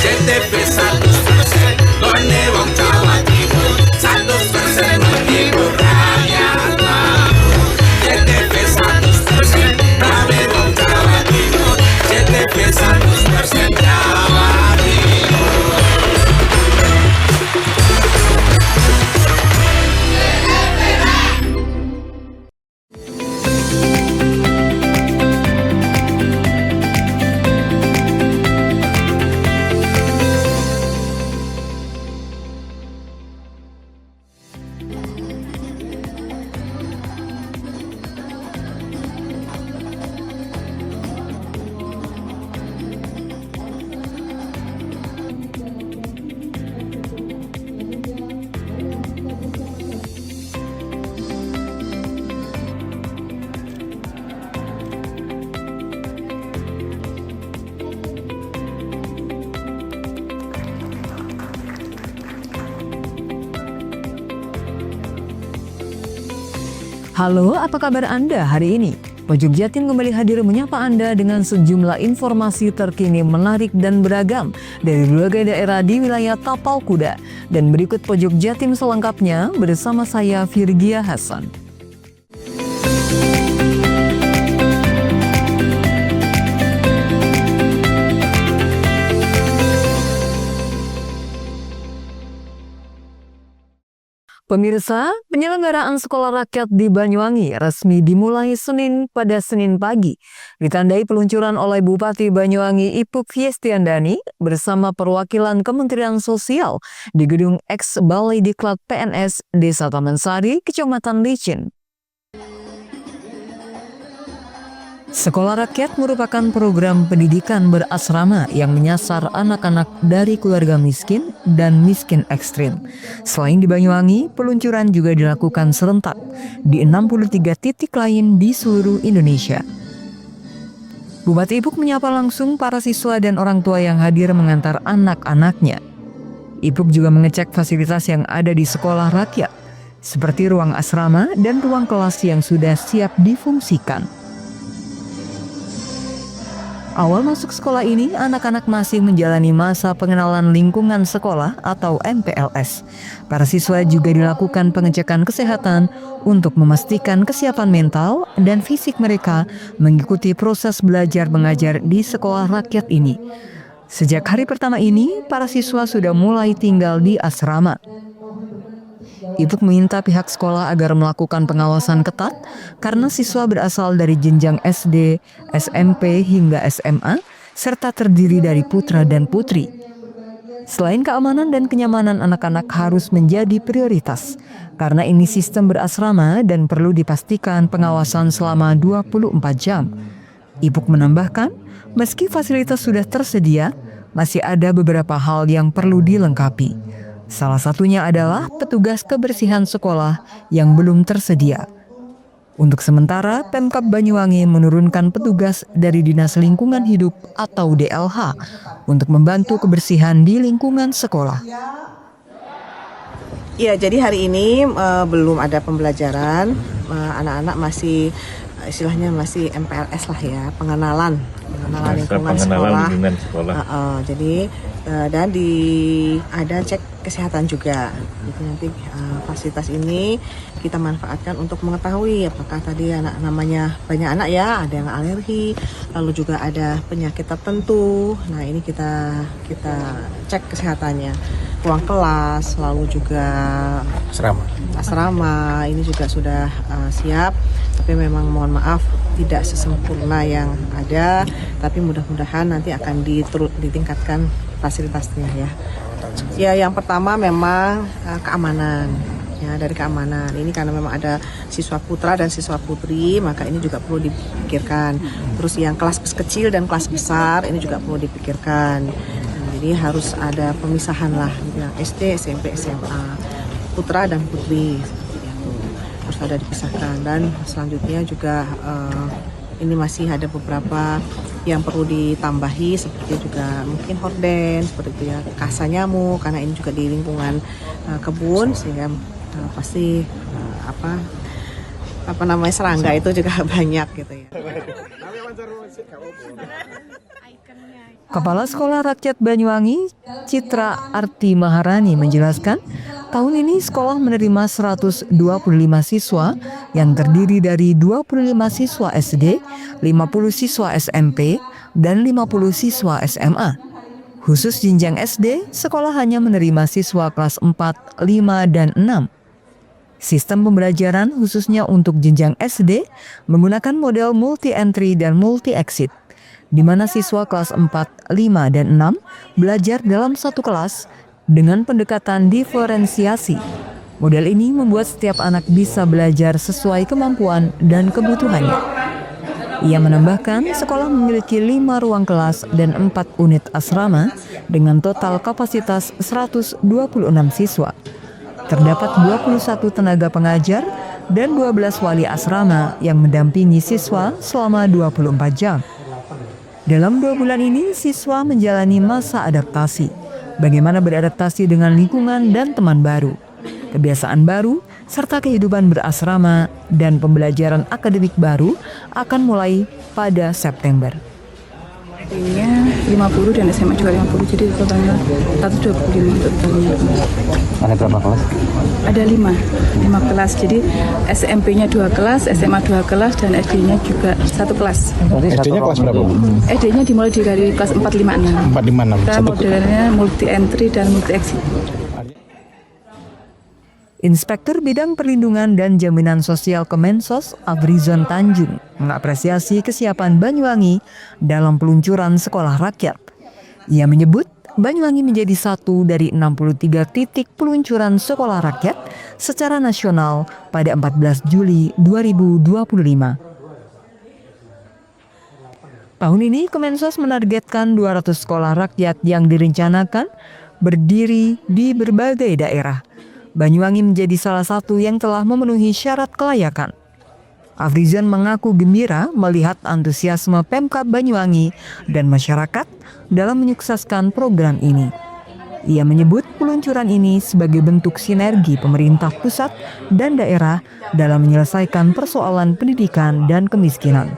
CTP 100% Borneo Wong Jawa Timur 100% menghibur rakyat makmur. CTP 100% Rame Wong Jawa Timur CTP 100% Jawa Timur. Halo, apa kabar Anda hari ini? Pojok Jatim kembali hadir menyapa Anda dengan sejumlah informasi terkini menarik dan beragam dari berbagai daerah di wilayah Tapal Kuda. Dan berikut Pojok Jatim selengkapnya bersama saya Virgia Hasan. Pemirsa, penyelenggaraan sekolah rakyat di Banyuwangi resmi dimulai Senin pagi. Ditandai peluncuran oleh Bupati Banyuwangi Ipuk Fiestiandani bersama perwakilan Kementerian Sosial di Gedung X Balai Diklat PNS Desa Taman Sari, Kecamatan Licin. Sekolah rakyat merupakan program pendidikan berasrama yang menyasar anak-anak dari keluarga miskin dan miskin ekstrim. Selain di Banyuwangi, peluncuran juga dilakukan serentak di 63 titik lain di seluruh Indonesia. Bupati Ipuk menyapa langsung para siswa dan orang tua yang hadir mengantar anak-anaknya. Ipuk juga mengecek fasilitas yang ada di sekolah rakyat, seperti ruang asrama dan ruang kelas yang sudah siap difungsikan. Awal masuk sekolah ini, anak-anak masih menjalani masa pengenalan lingkungan sekolah atau MPLS. Para siswa juga dilakukan pengecekan kesehatan untuk memastikan kesiapan mental dan fisik mereka mengikuti proses belajar mengajar di sekolah rakyat ini. Sejak hari pertama ini, para siswa sudah mulai tinggal di asrama. Ipuk meminta pihak sekolah agar melakukan pengawasan ketat karena siswa berasal dari jenjang SD, SMP hingga SMA, serta terdiri dari putra dan putri. Selain keamanan dan kenyamanan anak-anak harus menjadi prioritas, karena ini sistem berasrama dan perlu dipastikan pengawasan selama 24 jam. Ipuk menambahkan, meski fasilitas sudah tersedia, masih ada beberapa hal yang perlu dilengkapi. Salah satunya adalah petugas kebersihan sekolah yang belum tersedia. Untuk sementara, Pemkab Banyuwangi menurunkan petugas dari Dinas Lingkungan Hidup atau DLH untuk membantu kebersihan di lingkungan sekolah. Ya, jadi hari ini belum ada pembelajaran, anak-anak masih istilahnya masih MPLS lah ya, pengenalan lingkungan sekolah. Jadi dan ada cek kesehatan juga. Jadi nanti fasilitas ini kita manfaatkan untuk mengetahui apakah tadi anak namanya banyak anak ya, ada yang alergi, lalu juga ada penyakit tertentu. Nah, ini kita cek kesehatannya. Ruang kelas, lalu juga asrama ini juga sudah siap. Tapi memang mohon maaf tidak sesempurna yang ada, tapi mudah-mudahan nanti akan ditingkatkan fasilitasnya ya. Ya, yang pertama memang keamanan. Ya, dari keamanan ini karena memang ada siswa putra dan siswa putri, maka ini juga perlu dipikirkan. Terus yang kelas kecil dan kelas besar ini juga perlu dipikirkan. Jadi harus ada pemisahan lah, yang SD, SMP, SMA, putra dan putri seperti itu. Harus ada dipisahkan. Dan selanjutnya juga ini masih ada beberapa yang perlu ditambahi, seperti juga mungkin horden seperti itu ya, kasa nyamuk, karena ini juga di lingkungan kebun, sehingga pasti serangga itu juga banyak gitu ya. Kepala Sekolah Rakyat Banyuwangi, Citra Arti Maharani menjelaskan, tahun ini sekolah menerima 125 siswa yang terdiri dari 25 siswa SD, 50 siswa SMP, dan 50 siswa SMA. Khusus jenjang SD, sekolah hanya menerima siswa kelas 4, 5, dan 6. Sistem pembelajaran khususnya untuk jenjang SD menggunakan model multi-entry dan multi-exit, di mana siswa kelas 4, 5, dan 6 belajar dalam satu kelas dengan pendekatan diferensiasi. Model ini membuat setiap anak bisa belajar sesuai kemampuan dan kebutuhannya. Ia menambahkan sekolah memiliki 5 ruang kelas dan 4 unit asrama dengan total kapasitas 126 siswa. Terdapat 21 tenaga pengajar dan 12 wali asrama yang mendampingi siswa selama 24 jam. Dalam 2 bulan ini, siswa menjalani masa adaptasi. Bagaimana beradaptasi dengan lingkungan dan teman baru, kebiasaan baru, serta kehidupan berasrama dan pembelajaran akademik baru akan mulai pada September. SD-nya 50 dan SMA juga 50, jadi totalnya 125 totalnya. Ada berapa kelas? Ada 5 kelas, jadi SMP-nya 2 kelas, SMA 2 kelas, dan SD-nya juga 1 kelas. SD-nya kelas berapa? SD-nya dimulai dari kelas 4, 5, 6. 4, 5, 6. Kita modelnya multi-entry dan multi-exit. Inspektur Bidang Perlindungan dan Jaminan Sosial Kemensos, Afrizon Tanjung, mengapresiasi kesiapan Banyuwangi dalam peluncuran sekolah rakyat. Ia menyebut Banyuwangi menjadi satu dari 63 titik peluncuran sekolah rakyat secara nasional pada 14 Juli 2025. Tahun ini Kemensos menargetkan 200 sekolah rakyat yang direncanakan berdiri di berbagai daerah. Banyuwangi menjadi salah satu yang telah memenuhi syarat kelayakan. Afrizon mengaku gembira melihat antusiasme Pemkab Banyuwangi dan masyarakat dalam menyukseskan program ini. Ia menyebut peluncuran ini sebagai bentuk sinergi pemerintah pusat dan daerah dalam menyelesaikan persoalan pendidikan dan kemiskinan.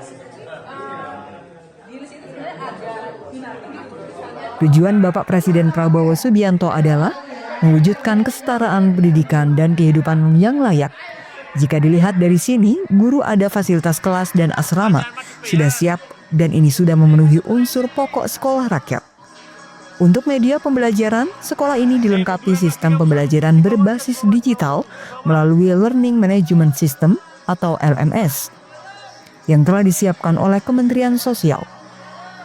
Tujuan Bapak Presiden Prabowo Subianto adalah mewujudkan kesetaraan pendidikan dan kehidupan yang layak. Jika dilihat dari sini, guru ada fasilitas kelas dan asrama sudah siap dan ini sudah memenuhi unsur pokok sekolah rakyat. Untuk media pembelajaran, sekolah ini dilengkapi sistem pembelajaran berbasis digital melalui Learning Management System atau LMS yang telah disiapkan oleh Kementerian Sosial.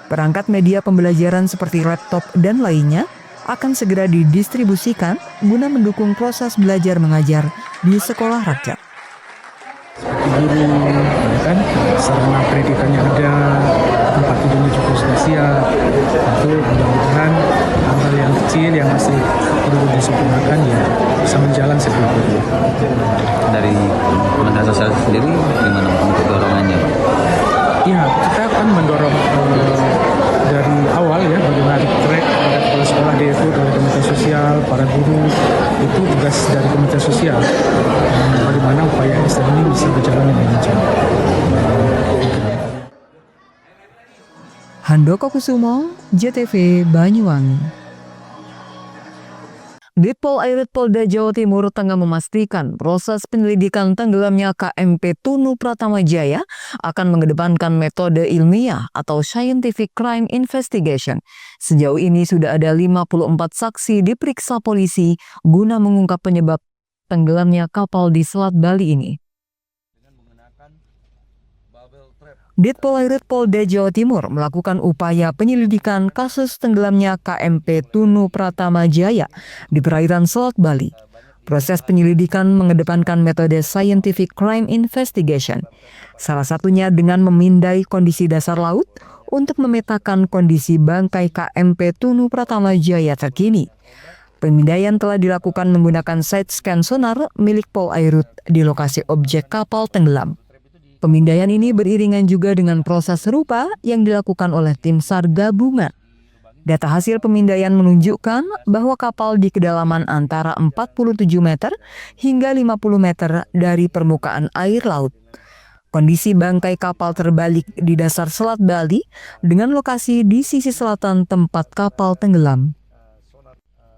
Perangkat media pembelajaran seperti laptop dan lainnya akan segera didistribusikan guna mendukung proses belajar mengajar di sekolah rakyat. Guru, kan, sarana pendidikannya ada, tempat tidurnya juga sudah siap. Itu mudah-mudahan hal-hal yang kecil yang masih perlu disempurnakan ya bisa menjalan seperti itu. Dari Kementerian Sosial sendiri gimana untuk dorongannya? Ya, kita akan mendorong dari awal ya, bagaimana track pada kepala sekolah itu dari Kementerian Sosial, para guru, itu tugas dari Kementerian Sosial. Bagaimana upaya SDM ini bisa berjalan dengan lancar. Handoko Kusumo, JTV Banyuwangi. Ditpol Airit Polda Jawa Timur tengah memastikan proses penyelidikan tenggelamnya KMP Tunu Pratama Jaya akan mengedepankan metode ilmiah atau Scientific Crime Investigation. Sejauh ini sudah ada 54 saksi diperiksa polisi guna mengungkap penyebab tenggelamnya kapal di Selat Bali ini. Ditpol Airit Polda Jawa Timur melakukan upaya penyelidikan kasus tenggelamnya KMP Tunu Pratama Jaya di perairan Selat Bali. Proses penyelidikan mengedepankan metode Scientific Crime Investigation, salah satunya dengan memindai kondisi dasar laut untuk memetakan kondisi bangkai KMP Tunu Pratama Jaya terkini. Pemindaian telah dilakukan menggunakan side scan sonar milik Pol Airit di lokasi objek kapal tenggelam. Pemindaian ini beriringan juga dengan proses serupa yang dilakukan oleh tim SAR gabungan. Data hasil pemindaian menunjukkan bahwa kapal di kedalaman antara 47 meter hingga 50 meter dari permukaan air laut. Kondisi bangkai kapal terbalik di dasar Selat Bali dengan lokasi di sisi selatan tempat kapal tenggelam.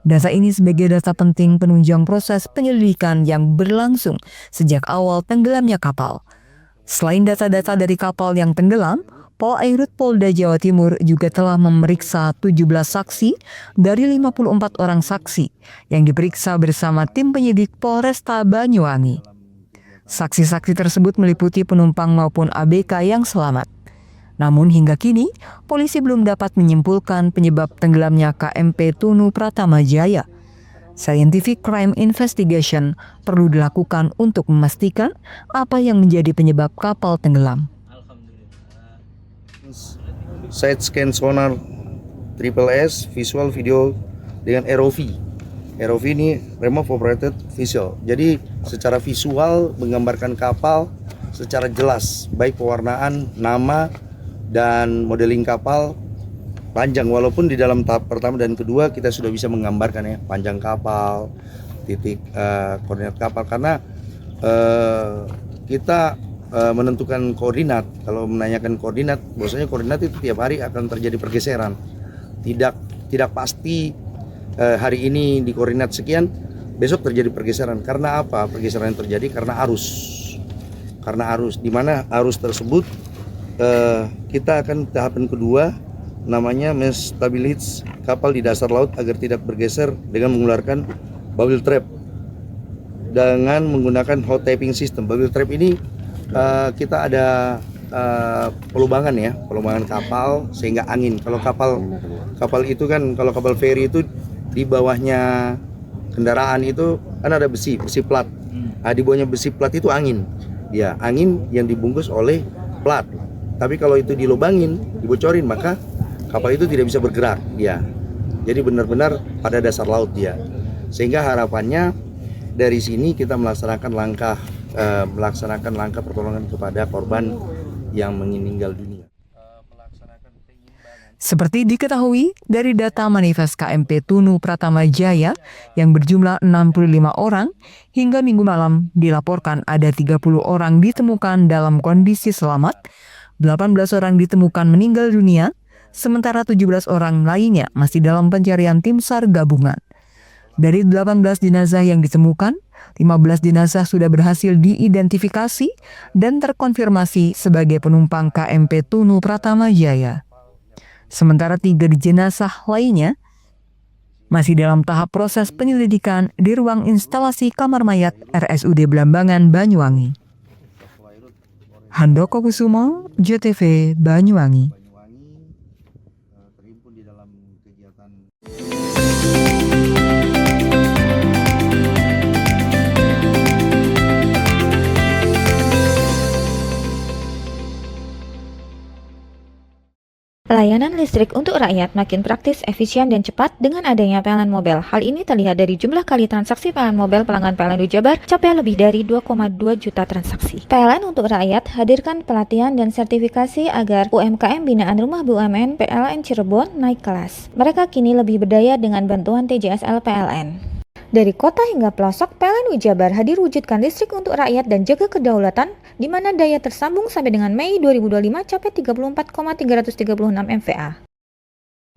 Data ini sebagai data penting penunjang proses penyelidikan yang berlangsung sejak awal tenggelamnya kapal. Selain data-data dari kapal yang tenggelam, Polairut Polda Jawa Timur juga telah memeriksa 17 saksi dari 54 orang saksi yang diperiksa bersama tim penyidik Polresta Banyuwangi. Saksi-saksi tersebut meliputi penumpang maupun ABK yang selamat. Namun hingga kini, polisi belum dapat menyimpulkan penyebab tenggelamnya KMP Tunu Pratama Jaya. Scientific Crime Investigation perlu dilakukan untuk memastikan apa yang menjadi penyebab kapal tenggelam. Side scan sonar SSS, visual video dengan ROV. ROV ini Remote Operated Visual. Jadi secara visual menggambarkan kapal secara jelas, baik pewarnaan, nama, dan modeling kapal panjang. Walaupun di dalam tahap pertama dan kedua kita sudah bisa menggambarkan ya panjang kapal, titik koordinat kapal, karena kita menentukan koordinat. Kalau menanyakan koordinat, biasanya koordinat itu tiap hari akan terjadi pergeseran. Tidak pasti hari ini di koordinat sekian, besok terjadi pergeseran. Karena apa? Pergeseran yang terjadi karena arus. Karena arus, di mana arus tersebut kita akan tahapan kedua, namanya menstabilis kapal di dasar laut agar tidak bergeser dengan mengeluarkan bubble trap dengan menggunakan hot tapping system. Bubble trap ini kita ada pelubangan ya, pelubangan kapal sehingga angin. Kalau kapal itu kan, kalau kapal feri itu di bawahnya kendaraan itu kan ada besi plat. Di bawahnya besi plat itu angin. Ya, angin yang dibungkus oleh plat. Tapi kalau itu dilubangin, dibocorin, maka kapal itu tidak bisa bergerak dia. Jadi benar-benar pada dasar laut dia. Sehingga harapannya dari sini kita melaksanakan langkah pertolongan kepada korban yang meninggal dunia. Seperti diketahui dari data manifest KMP Tunu Pratama Jaya yang berjumlah 65 orang, hingga minggu malam dilaporkan ada 30 orang ditemukan dalam kondisi selamat, 18 orang ditemukan meninggal dunia, sementara 17 orang lainnya masih dalam pencarian tim SAR gabungan. Dari 18 jenazah yang ditemukan, 15 jenazah sudah berhasil diidentifikasi dan terkonfirmasi sebagai penumpang KMP Tunu Pratama Jaya. Sementara 3 jenazah lainnya masih dalam tahap proses penyelidikan di ruang instalasi kamar mayat RSUD Blambangan, Banyuwangi. Handoko Kusumo, JTV, Banyuwangi. Layanan listrik untuk rakyat makin praktis, efisien, dan cepat dengan adanya PLN Mobile. Hal ini terlihat dari jumlah kali transaksi PLN Mobile pelanggan PLN Jabar capai lebih dari 2,2 juta transaksi. PLN untuk rakyat hadirkan pelatihan dan sertifikasi agar UMKM binaan Rumah BUMN PLN Cirebon naik kelas. Mereka kini lebih berdaya dengan bantuan TJSL PLN. Dari kota hingga pelosok, PLN Jabar hadir wujudkan listrik untuk rakyat dan jaga kedaulatan, di mana daya tersambung sampai dengan Mei 2025 capai 34,336 MVA.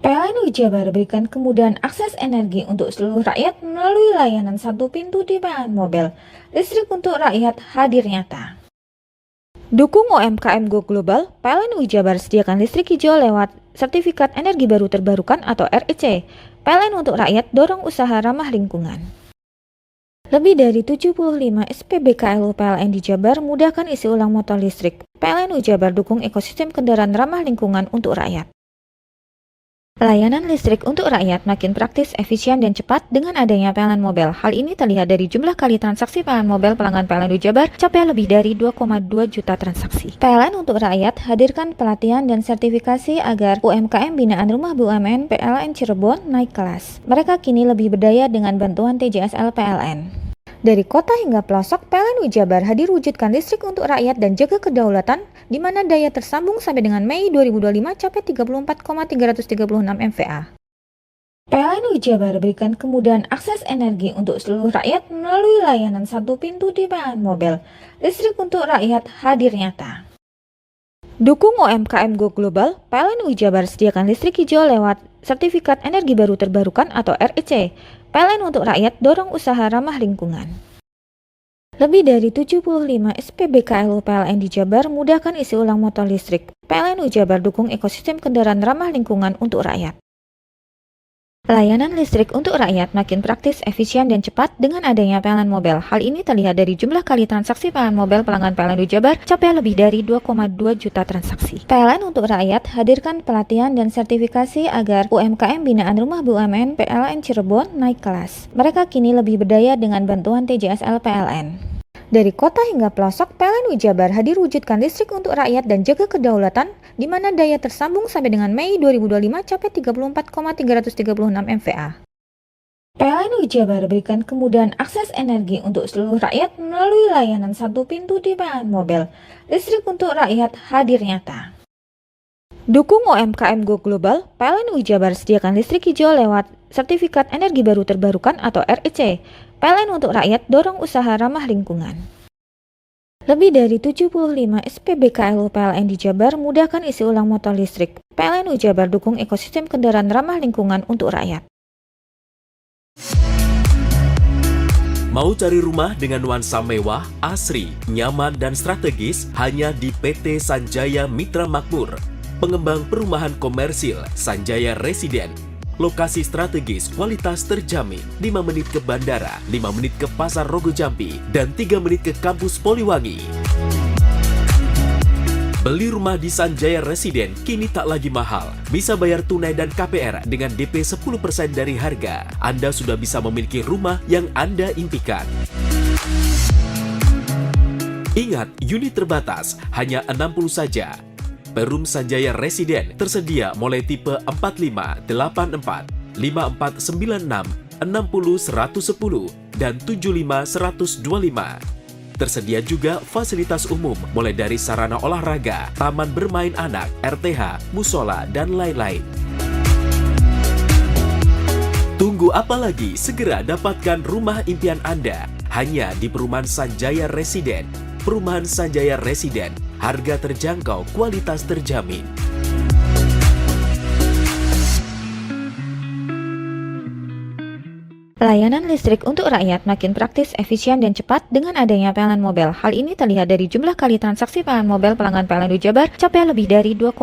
PLN Jabar berikan kemudahan akses energi untuk seluruh rakyat melalui layanan satu pintu di PLN Mobile. Listrik untuk rakyat hadir nyata. Dukung UMKM Go Global, PLN Jabar sediakan listrik hijau lewat Sertifikat Energi Baru Terbarukan atau REC. PLN untuk rakyat dorong usaha ramah lingkungan. Lebih dari 75 SPBKLU PLN di Jabar mudahkan isi ulang motor listrik. PLN Jabar dukung ekosistem kendaraan ramah lingkungan untuk rakyat. Layanan listrik untuk rakyat makin praktis, efisien, dan cepat dengan adanya PLN Mobile. Hal ini terlihat dari jumlah kali transaksi PLN Mobile pelanggan PLN Jabar capai lebih dari 2,2 juta transaksi. PLN untuk rakyat hadirkan pelatihan dan sertifikasi agar UMKM binaan Rumah BUMN PLN Cirebon naik kelas. Mereka kini lebih berdaya dengan bantuan TJSL PLN. Dari kota hingga pelosok, PLN Jabar hadir wujudkan listrik untuk rakyat dan jaga kedaulatan, di mana daya tersambung sampai dengan Mei 2025 capai 34,336 MVA. PLN Jabar berikan kemudahan akses energi untuk seluruh rakyat melalui layanan satu pintu di PLN Mobil. Listrik untuk rakyat hadir nyata. Dukung UMKM Go Global, PLN Jabar sediakan listrik hijau lewat Sertifikat Energi Baru Terbarukan atau REC. PLN untuk rakyat dorong usaha ramah lingkungan. Lebih dari 75 SPBKLU PLN di Jabar mudahkan isi ulang motor listrik. PLN Jabar dukung ekosistem kendaraan ramah lingkungan untuk rakyat. Layanan listrik untuk rakyat makin praktis, efisien, dan cepat dengan adanya PLN Mobile. Hal ini terlihat dari jumlah kali transaksi PLN Mobile pelanggan PLN Jabar capai lebih dari 2,2 juta transaksi. PLN untuk rakyat hadirkan pelatihan dan sertifikasi agar UMKM binaan Rumah BUMN PLN Cirebon naik kelas. Mereka kini lebih berdaya dengan bantuan TJSL PLN. Dari kota hingga pelosok, PLN Jabar hadir wujudkan listrik untuk rakyat dan jaga kedaulatan, di mana daya tersambung sampai dengan Mei 2025 capai 34,336 MVA. PLN Jabar berikan kemudahan akses energi untuk seluruh rakyat melalui layanan satu pintu di PLN Mobil. Listrik untuk rakyat hadir nyata. Dukung UMKM Go Global, PLN Jabar sediakan listrik hijau lewat Sertifikat Energi Baru Terbarukan atau REC. PLN untuk rakyat dorong usaha ramah lingkungan. Lebih dari 75 SPBKLU PLN di Jabar mudahkan isi ulang motor listrik. PLN Jabar dukung ekosistem kendaraan ramah lingkungan untuk rakyat. Mau cari rumah dengan nuansa mewah, asri, nyaman, dan strategis hanya di PT Sanjaya Mitra Makmur. Pengembang perumahan komersil Sanjaya Residen. Lokasi strategis, kualitas terjamin. 5 menit ke bandara, 5 menit ke Pasar Rogo Jampi, dan 3 menit ke kampus Poliwangi. Beli rumah di Sanjaya Residen kini tak lagi mahal. Bisa bayar tunai dan KPR dengan DP 10% dari harga. Anda sudah bisa memiliki rumah yang Anda impikan. Ingat, unit terbatas, hanya 60 saja. Perum Sanjaya Residen tersedia mulai tipe 45, 84, 5496, 60 110, dan 75 125. Tersedia juga fasilitas umum mulai dari sarana olahraga, taman bermain anak, RTH, musola, dan lain-lain. Tunggu apa lagi? Segera dapatkan rumah impian Anda hanya di Perumahan Sanjaya Residen. Perumahan Sanjaya Residen, harga terjangkau, kualitas terjamin. Layanan listrik untuk rakyat makin praktis, efisien, dan cepat dengan adanya PLN Mobile. Hal ini terlihat dari jumlah kali transaksi PLN Mobile pelanggan PLN Jabar capai lebih dari 2,2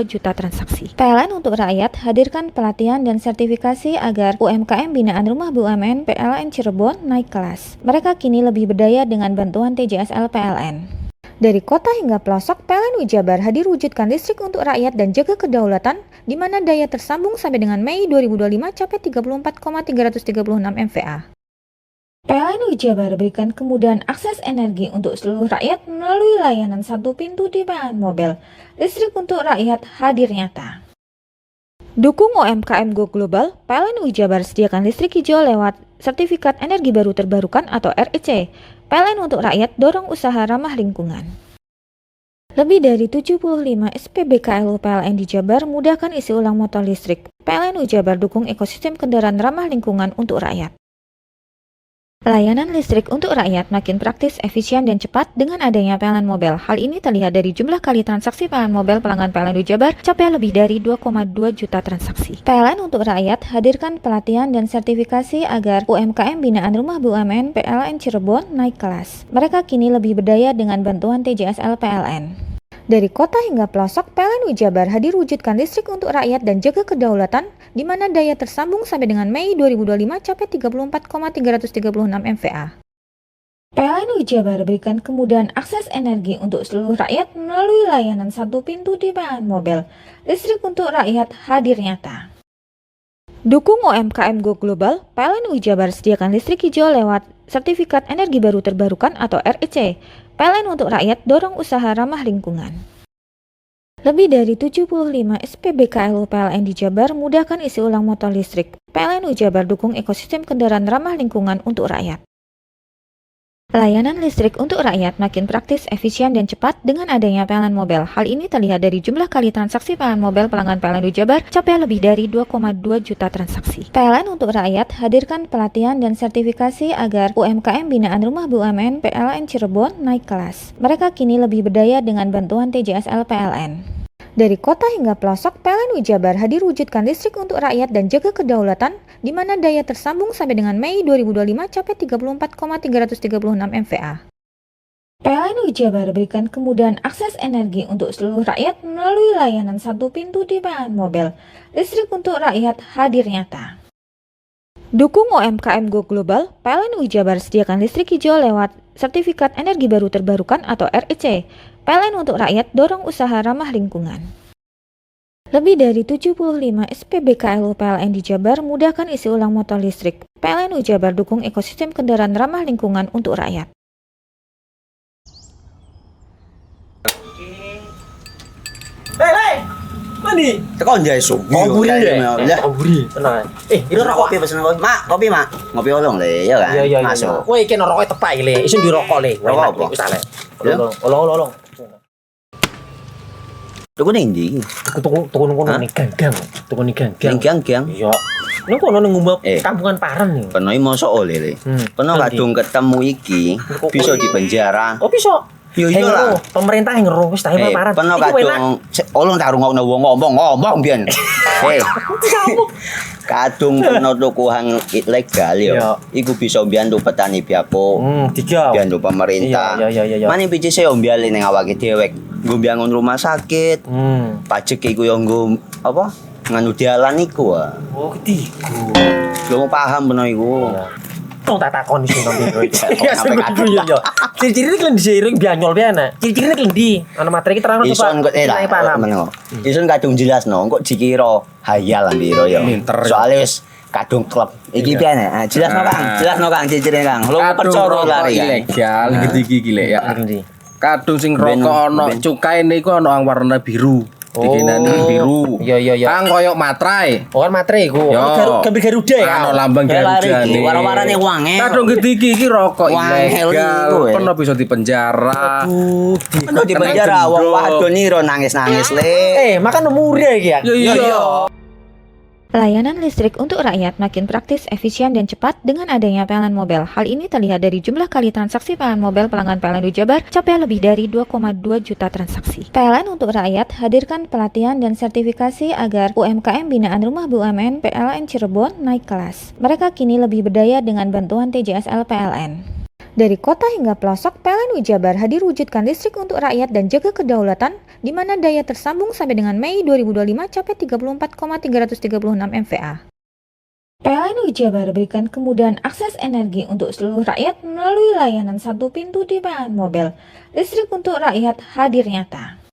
juta transaksi. PLN untuk rakyat hadirkan pelatihan dan sertifikasi agar UMKM binaan Rumah BUMN PLN Cirebon naik kelas. Mereka kini lebih berdaya dengan bantuan TJSL PLN. Dari kota hingga pelosok, PLN Jabar hadir wujudkan listrik untuk rakyat dan jaga kedaulatan, di mana daya tersambung sampai dengan Mei 2025 capai 34,336 MVA. PLN Jabar berikan kemudahan akses energi untuk seluruh rakyat melalui layanan satu pintu di PLN Mobil. Listrik untuk rakyat hadir nyata. Dukung UMKM Go Global, PLN Jabar sediakan listrik hijau lewat Sertifikat Energi Baru Terbarukan atau REC. PLN untuk rakyat dorong usaha ramah lingkungan. Lebih dari 75 SPBKLU PLN di Jabar mudahkan isi ulang motor listrik. PLN Jabar dukung ekosistem kendaraan ramah lingkungan untuk rakyat. Layanan listrik untuk rakyat makin praktis, efisien, dan cepat dengan adanya PLN Mobile. Hal ini terlihat dari jumlah kali transaksi PLN Mobile pelanggan PLN Jabar capai lebih dari 2,2 juta transaksi. PLN untuk rakyat hadirkan pelatihan dan sertifikasi agar UMKM binaan Rumah BUMN PLN Cirebon naik kelas. Mereka kini lebih berdaya dengan bantuan TJSL PLN. Dari kota hingga pelosok, PLN Jabar hadir wujudkan listrik untuk rakyat dan jaga kedaulatan, di mana daya tersambung sampai dengan Mei 2025 capai 34,336 MVA. PLN Jabar berikan kemudahan akses energi untuk seluruh rakyat melalui layanan satu pintu di PLN Mobil. Listrik untuk rakyat hadir nyata. Dukung UMKM Go Global, PLN Jabar sediakan listrik hijau lewat Sertifikat Energi Baru Terbarukan atau REC. PLN untuk rakyat dorong usaha ramah lingkungan. Lebih dari 75 SPBKLU PLN di Jabar mudahkan isi ulang motor listrik. PLN Jabar dukung ekosistem kendaraan ramah lingkungan untuk rakyat. Layanan listrik untuk rakyat makin praktis, efisien, dan cepat dengan adanya PLN Mobile. Hal ini terlihat dari jumlah kali transaksi PLN Mobile pelanggan PLN Jabar capai lebih dari 2,2 juta transaksi. PLN untuk rakyat hadirkan pelatihan dan sertifikasi agar UMKM binaan Rumah BUMN PLN Cirebon naik kelas. Mereka kini lebih berdaya dengan bantuan TJSL PLN. Dari kota hingga pelosok, PLN Jabar hadir wujudkan listrik untuk rakyat dan jaga kedaulatan, di mana daya tersambung sampai dengan Mei 2025 capai 34,336 MVA. PLN Jabar berikan kemudahan akses energi untuk seluruh rakyat melalui layanan satu pintu di PLN Mobile. Listrik untuk rakyat hadir nyata. Dukung UMKM Go Global, PLN Jabar sediakan listrik hijau lewat Sertifikat Energi Baru Terbarukan atau REC. PLN untuk rakyat dorong usaha ramah lingkungan. Lebih dari 75 SPBKLU PLN di Jabar mudahkan isi ulang motor listrik. PLN Jabar dukung ekosistem kendaraan ramah lingkungan untuk rakyat. Mandi. Tekan jaya su. Koburi ya. Koburi. Tenang. Ini rokok. Kopi pesen kopi. Mak, kopi mak. Ngopi olong le, ya kan? Iya. Masuk. Woi, iki rokoknya tepak iki le. Isin dirokok le. Rokok apa? Wis ale. Olong. Tuku ning ndi? Tuku ning ganggang. Tuku ning ganggang. Ning gang-gang. Iya. Ning kono ning ngumba kampungan Paren nih. Peno mosok oleh le. Peno kadung ketemu iki bisa dipenjara. Oh, bisa. Yo lah. Pemerintah yang ngeru wis tahe Paren. Peno kadung olong tak rungokno wong ngomong biyen. Kadung peno tuku hang ilegal yo. Iku bisa mbiyantu petani biako. Tiga. Mbiyantu pemerintah. Iya. Mane picise yo mbiale ning awake dhewe. Nggo mbiyangun rumah sakit. Pajak iku yo nggo apa? Nganu dalan iku. Oh, ketigo. Lu paham peno iku. Tong tak takon sing nang biro iki. Ya yo. Ciri-cirine klend diseiring bianyol piye ana. Ciri-cirine klendi. Ana materi iki terang Ison kok paham. Ison kadung jelasno kok dikira hayal biro yo. Soale wis kadung klub. Iki piye nek? Jelasno Kang ciri-cirine Kang. Lu percaya lari ilegal iki lek ya. Kadung sing rokok ana cukae niku ana warna biru. Dikenani biru. Iya. Kang koyo matrai. Oh kan matrai iku. Gambar Garuda ya. Ana lambang Garuda. Warna-warnane wange. Kadung gede iki rokok ilegal. Pernah bisa dipenjara. Pernah dipenjara wong wadon niro nangis-nangis le. Makan murah iki ya. Iya. Layanan listrik untuk rakyat makin praktis, efisien, dan cepat dengan adanya PLN Mobile. Hal ini terlihat dari jumlah kali transaksi PLN Mobile pelanggan PLN Jabar capai lebih dari 2,2 juta transaksi. PLN untuk rakyat hadirkan pelatihan dan sertifikasi agar UMKM binaan Rumah BUMN PLN Cirebon naik kelas. Mereka kini lebih berdaya dengan bantuan TJSL PLN. Dari kota hingga pelosok, PLN Jabar hadir wujudkan listrik untuk rakyat dan jaga kedaulatan, di mana daya tersambung sampai dengan Mei 2025 capai 34,336 MVA. PLN Jabar berikan kemudahan akses energi untuk seluruh rakyat melalui layanan satu pintu di PLN Mobile. Listrik untuk rakyat hadir nyata.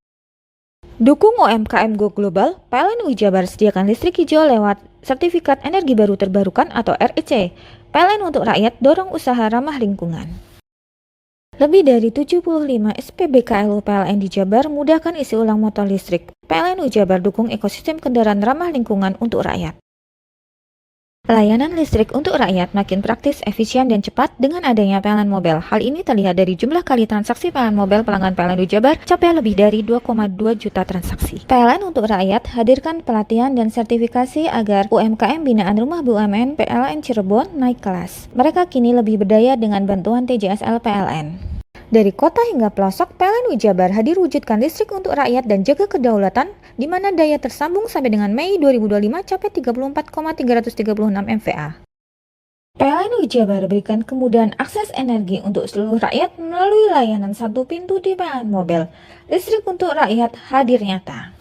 Dukung UMKM Go Global, PLN Jabar sediakan listrik hijau lewat Sertifikat Energi Baru Terbarukan atau REC. PLN untuk rakyat dorong usaha ramah lingkungan. Lebih dari 75 SPBKLU PLN di Jabar mudahkan isi ulang motor listrik. PLN Jabar dukung ekosistem kendaraan ramah lingkungan untuk rakyat. Layanan listrik untuk rakyat makin praktis, efisien, dan cepat dengan adanya PLN Mobile. Hal ini terlihat dari jumlah kali transaksi PLN Mobile pelanggan PLN Jabar capai lebih dari 2,2 juta transaksi. PLN untuk rakyat hadirkan pelatihan dan sertifikasi agar UMKM binaan Rumah BUMN PLN Cirebon naik kelas. Mereka kini lebih berdaya dengan bantuan TJSL PLN. Dari kota hingga pelosok, PLN Jabar hadir wujudkan listrik untuk rakyat dan jaga kedaulatan, di mana daya tersambung sampai dengan Mei 2025 capai 34,336 MVA. PLN Jabar berikan kemudahan akses energi untuk seluruh rakyat melalui layanan satu pintu di PLN Mobile. Listrik untuk rakyat hadir nyata.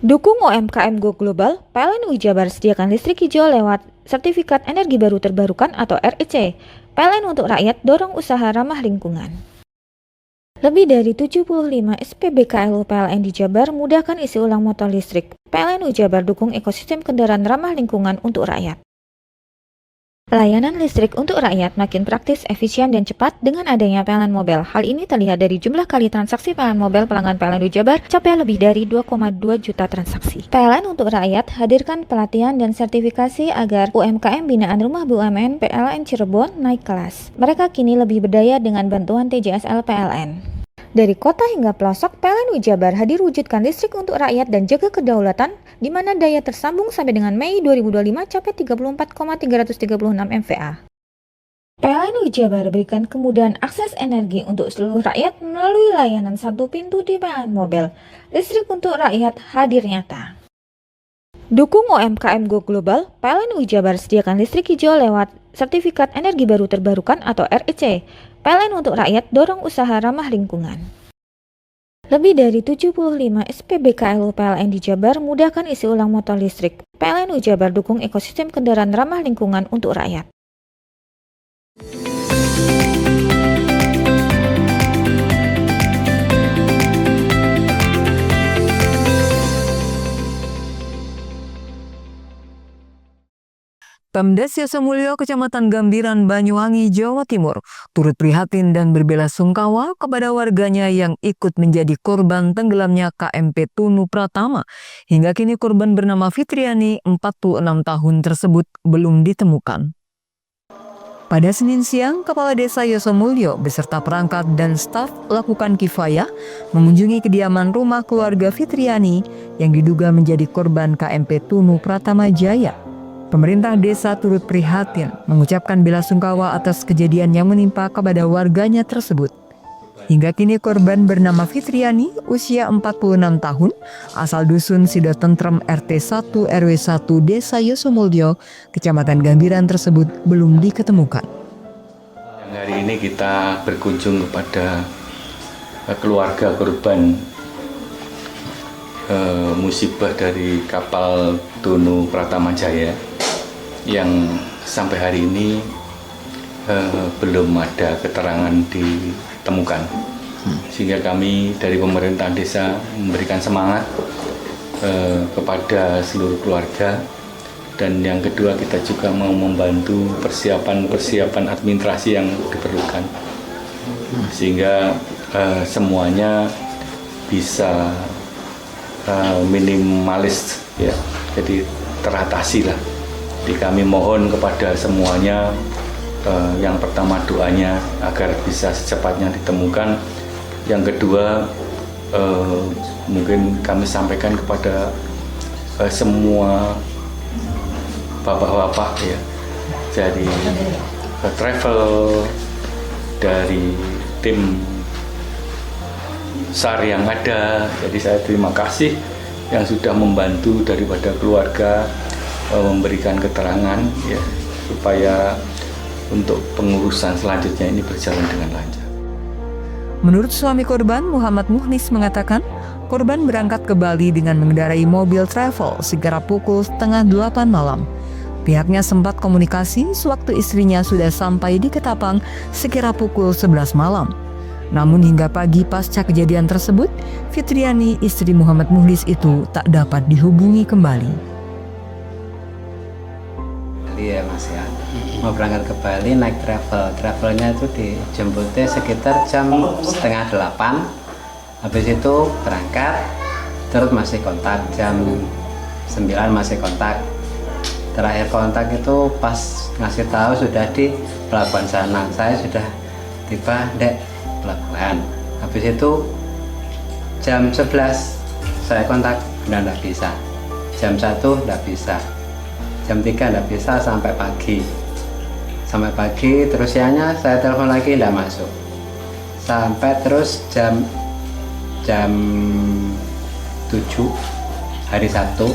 Dukung UMKM Go Global, PLN Jabar sediakan listrik hijau lewat Sertifikat Energi Baru Terbarukan atau REC. PLN untuk rakyat dorong usaha ramah lingkungan. Lebih dari 75 SPBKLU PLN di Jabar mudahkan isi ulang motor listrik. PLN Jabar dukung ekosistem kendaraan ramah lingkungan untuk rakyat. Layanan listrik untuk rakyat makin praktis, efisien, dan cepat dengan adanya PLN Mobile. Hal ini terlihat dari jumlah kali transaksi PLN Mobile pelanggan PLN Jabar capai lebih dari 2,2 juta transaksi. PLN untuk rakyat hadirkan pelatihan dan sertifikasi agar UMKM binaan Rumah BUMN PLN Cirebon naik kelas. Mereka kini lebih berdaya dengan bantuan TJSL PLN. Dari kota hingga pelosok, PLN Jabar hadir wujudkan listrik untuk rakyat dan jaga kedaulatan, di mana daya tersambung sampai dengan Mei 2025 capai 34,336 MVA. PLN Jabar berikan kemudahan akses energi untuk seluruh rakyat melalui layanan satu pintu di PLN Mobile. Listrik untuk rakyat hadir nyata. Dukung UMKM Go Global, PLN Jabar sediakan listrik hijau lewat Sertifikat Energi Baru Terbarukan atau REC. PLN untuk rakyat dorong usaha ramah lingkungan. Lebih dari 75 SPBKLU PLN di Jabar mudahkan isi ulang motor listrik. PLN Jabar dukung ekosistem kendaraan ramah lingkungan untuk rakyat. Pemdes Yosemulyo, Kecamatan Gambiran, Banyuwangi, Jawa Timur, turut prihatin dan berbelasungkawa kepada warganya yang ikut menjadi korban tenggelamnya KMP Tunu Pratama. Hingga kini korban bernama Fitriani, 46 tahun tersebut belum ditemukan. Pada Senin siang, Kepala Desa Yosemulyo beserta perangkat dan staf lakukan kifayah mengunjungi kediaman rumah keluarga Fitriani yang diduga menjadi korban KMP Tunu Pratama Jaya. Pemerintah desa turut prihatin mengucapkan belasungkawa atas kejadian yang menimpa kepada warganya tersebut. Hingga kini korban bernama Fitriani, usia 46 tahun, asal dusun Sidotentrem RT 1 RW 1 Desa Yosemulyo, Kecamatan Gambiran tersebut belum diketemukan. Hari ini kita berkunjung kepada keluarga korban musibah dari kapal Tunu Pratama Jaya yang sampai hari ini belum ada keterangan ditemukan, sehingga kami dari pemerintah desa memberikan semangat kepada seluruh keluarga, dan yang kedua kita juga mau membantu persiapan administrasi yang diperlukan sehingga semuanya bisa minimalis ya, jadi teratasi lah. Jadi kami mohon kepada semuanya, yang pertama doanya agar bisa secepatnya ditemukan. Yang kedua mungkin kami sampaikan kepada semua bapak-bapak ya, jadi travel dari tim SAR yang ada. Jadi saya terima kasih yang sudah membantu daripada keluarga memberikan keterangan ya, supaya untuk pengurusan selanjutnya ini berjalan dengan lancar. Menurut suami korban, Muhammad Muhnis mengatakan, korban berangkat ke Bali dengan mengendarai mobil travel sekira pukul 7:30 malam. Pihaknya sempat komunikasi sewaktu istrinya sudah sampai di Ketapang sekira pukul 11 malam. Namun hingga pagi pasca kejadian tersebut, Fitriani, istri Muhammad Muhnis itu tak dapat dihubungi kembali. Ya Mas ya, mau berangkat ke Bali naik travelnya itu dijemputnya sekitar jam 7:30. Habis itu berangkat, terus masih kontak jam 9 masih kontak. Terakhir kontak itu pas ngasih tahu sudah di pelabuhan sana, saya sudah tiba di pelabuhan. Habis itu jam 11 saya kontak, udah nggak bisa. Jam 1 nggak bisa. Jam 3 nggak bisa sampai pagi. Sampai pagi terus siangnya saya telepon lagi nggak masuk. Sampai terus jam 7 hari Sabtu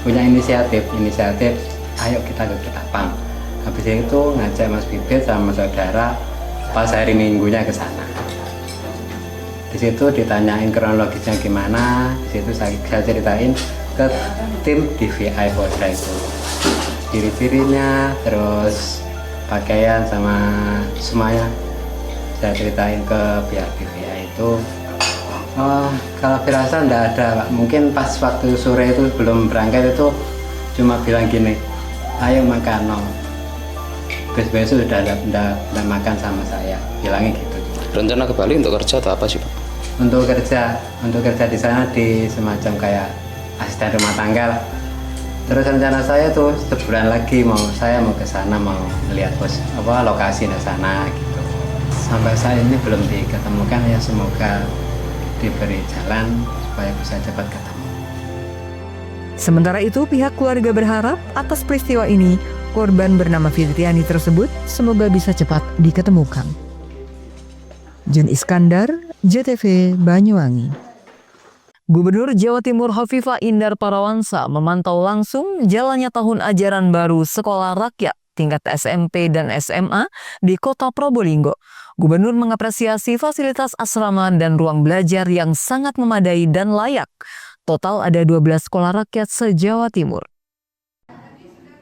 punya inisiatif, ayo kita ke Ketapang. Habis itu ngajak Mas Bibit sama saudara pas hari Minggunya ke sana. Di situ ditanyain kronologisnya gimana, di situ saya ceritain ke tim DVI Polda itu ciri-cirinya, terus pakaian sama semuanya saya ceritain ke pihak DVI itu. Kalau firasa enggak ada Pak, mungkin pas waktu sore itu belum berangkat itu cuma bilang gini, ayo makan no, besok sudah ada makan sama saya, bilangnya gitu. Rencana ke Bali untuk kerja atau apa sih Pak? Untuk kerja di sana di semacam kayak asisten rumah tangga lah. Terus rencana saya tuh sebulan lagi saya mau ke sana, mau melihat lokasi di sana gitu. Sampai saat ini belum diketemukan, ya semoga diberi jalan supaya bisa cepat ketemu. Sementara itu, pihak keluarga berharap atas peristiwa ini, korban bernama Fitriani tersebut semoga bisa cepat diketemukan. Jun Iskandar, JTV Banyuwangi. Gubernur Jawa Timur Hovifah Indar Parawansa memantau langsung jalannya tahun ajaran baru sekolah rakyat tingkat SMP dan SMA di Kota Probolinggo. Gubernur mengapresiasi fasilitas asrama dan ruang belajar yang sangat memadai dan layak. Total ada 12 sekolah rakyat se-Jawa Timur.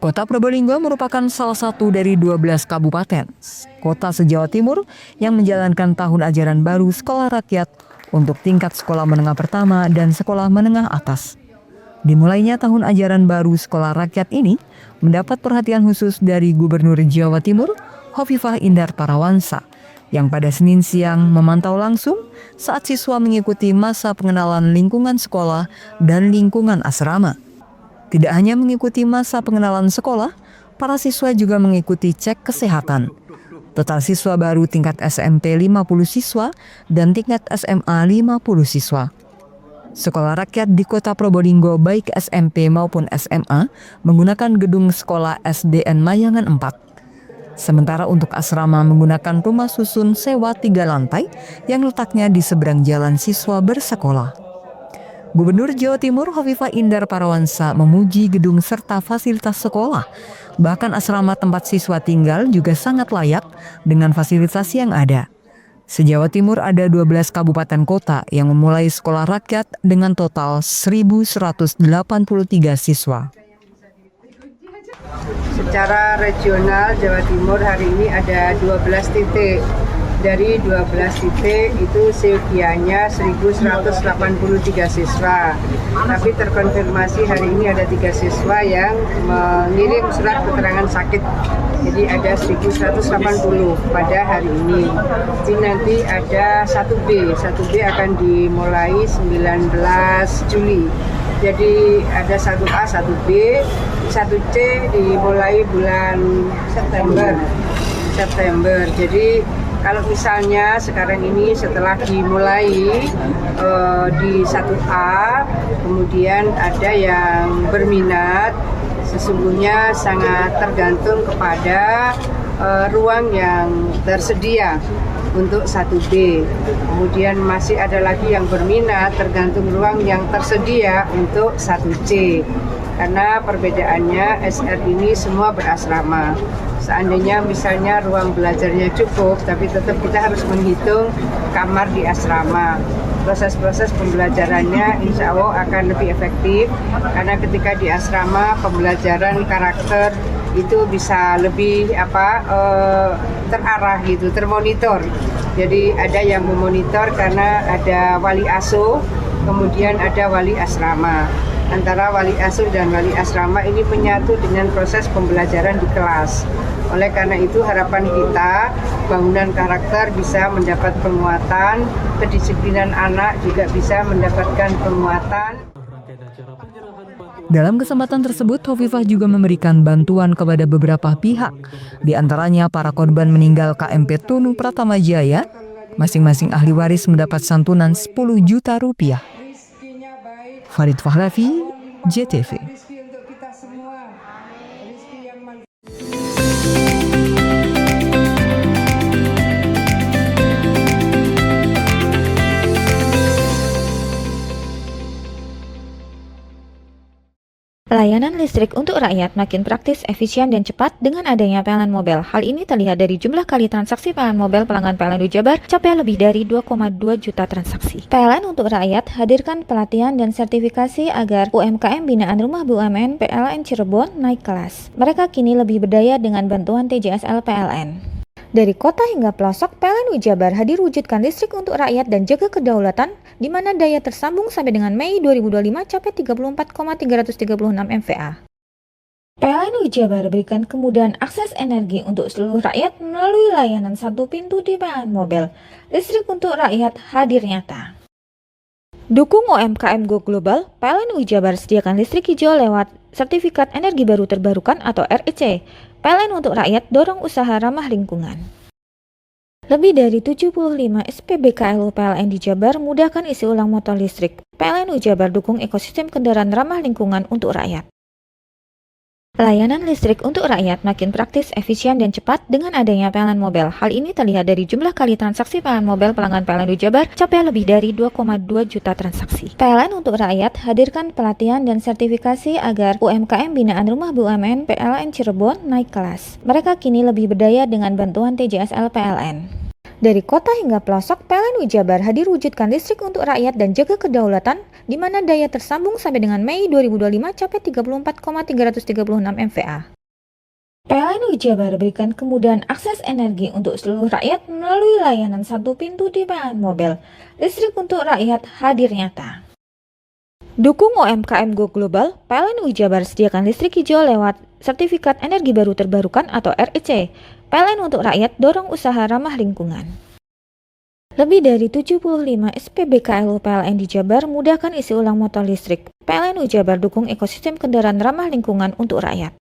Kota Probolinggo merupakan salah satu dari 12 kabupaten kota se-Jawa Timur yang menjalankan tahun ajaran baru sekolah rakyat untuk tingkat sekolah menengah pertama dan sekolah menengah atas. Dimulainya tahun ajaran baru sekolah rakyat ini mendapat perhatian khusus dari Gubernur Jawa Timur Hovifah Indar Parawansa yang pada Senin siang memantau langsung saat siswa mengikuti masa pengenalan lingkungan sekolah dan lingkungan asrama. Tidak hanya mengikuti masa pengenalan sekolah, para siswa juga mengikuti cek kesehatan. Total siswa baru tingkat SMP 50 siswa dan tingkat SMA 50 siswa. Sekolah rakyat di Kota Probolinggo baik SMP maupun SMA menggunakan gedung sekolah SDN Mayangan 4. Sementara untuk asrama menggunakan rumah susun sewa 3 lantai yang letaknya di seberang jalan siswa bersekolah. Gubernur Jawa Timur Hovifah Indar Parawansa memuji gedung serta fasilitas sekolah. Bahkan asrama tempat siswa tinggal juga sangat layak dengan fasilitas yang ada. Se-Jawa Timur ada 12 kabupaten kota yang memulai sekolah rakyat dengan total 1.183 siswa. Secara regional Jawa Timur hari ini ada 12 titik. Dari 12 titik itu seusianya 1.183 siswa. Tapi terkonfirmasi hari ini ada 3 siswa yang mengirim surat keterangan sakit. Jadi ada 1.180 pada hari ini. Jadi nanti ada 1B. 1B akan dimulai 19 Juli. Jadi ada 1A, 1B, 1C dimulai bulan September. Jadi kalau misalnya sekarang ini setelah dimulai di 1A, kemudian ada yang berminat, sesungguhnya sangat tergantung kepada ruang yang tersedia untuk 1B. Kemudian masih ada lagi yang berminat tergantung ruang yang tersedia untuk 1C. Karena perbedaannya SR ini semua berasrama. Seandainya misalnya ruang belajarnya cukup, tapi tetap kita harus menghitung kamar di asrama. Proses-proses pembelajarannya insya Allah akan lebih efektif, karena ketika di asrama pembelajaran karakter itu bisa lebih terarah gitu, termonitor. Jadi ada yang memonitor karena ada wali asuh, kemudian ada wali asrama. Antara wali asuh dan wali asrama ini menyatu dengan proses pembelajaran di kelas. Oleh karena itu harapan kita bangunan karakter bisa mendapat penguatan, kedisiplinan anak juga bisa mendapatkan penguatan. Dalam kesempatan tersebut, Hovifah juga memberikan bantuan kepada beberapa pihak, di antaranya para korban meninggal KMP Tunu Pratama Jaya. Masing-masing ahli waris mendapat santunan 10 juta rupiah. Farid Fahlavi, JTV. Layanan listrik untuk rakyat makin praktis, efisien, dan cepat dengan adanya PLN Mobile. Hal ini terlihat dari jumlah kali transaksi PLN Mobile pelanggan PLN Jabar capai lebih dari 2,2 juta transaksi. PLN untuk rakyat hadirkan pelatihan dan sertifikasi agar UMKM binaan Rumah BUMN PLN Cirebon naik kelas. Mereka kini lebih berdaya dengan bantuan TJSL PLN. Dari kota hingga pelosok, PLN Jabar hadir wujudkan listrik untuk rakyat dan jaga kedaulatan, di mana daya tersambung sampai dengan Mei 2025 capai 34,336 MVA. PLN Jabar berikan kemudahan akses energi untuk seluruh rakyat melalui layanan satu pintu di PLN Mobile. Listrik untuk rakyat hadir nyata. Dukung UMKM Go Global, PLN Jabar sediakan listrik hijau lewat Sertifikat Energi Baru Terbarukan atau REC. PLN untuk rakyat dorong usaha ramah lingkungan. Lebih dari 75 SPBKLU PLN di Jabar mudahkan isi ulang motor listrik. PLN Jabar dukung ekosistem kendaraan ramah lingkungan untuk rakyat. Layanan listrik untuk rakyat makin praktis, efisien, dan cepat dengan adanya PLN Mobile. Hal ini terlihat dari jumlah kali transaksi PLN Mobile pelanggan PLN Jabar capai lebih dari 2,2 juta transaksi. PLN untuk rakyat hadirkan pelatihan dan sertifikasi agar UMKM binaan Rumah BUMN PLN Cirebon naik kelas. Mereka kini lebih berdaya dengan bantuan TJSL PLN. Dari kota hingga pelosok, PLN Jabar hadir wujudkan listrik untuk rakyat dan jaga kedaulatan, di mana daya tersambung sampai dengan Mei 2025 capai 34,336 MVA. PLN Jabar berikan kemudahan akses energi untuk seluruh rakyat melalui layanan satu pintu di PLN Mobile. Listrik untuk rakyat hadir nyata. Dukung UMKM Go Global, PLN Jabar sediakan listrik hijau lewat Sertifikat Energi Baru Terbarukan atau REC. PLN untuk rakyat dorong usaha ramah lingkungan. Lebih dari 75 SPBKLU PLN di Jabar mudahkan isi ulang motor listrik. PLN Jabar dukung ekosistem kendaraan ramah lingkungan untuk rakyat.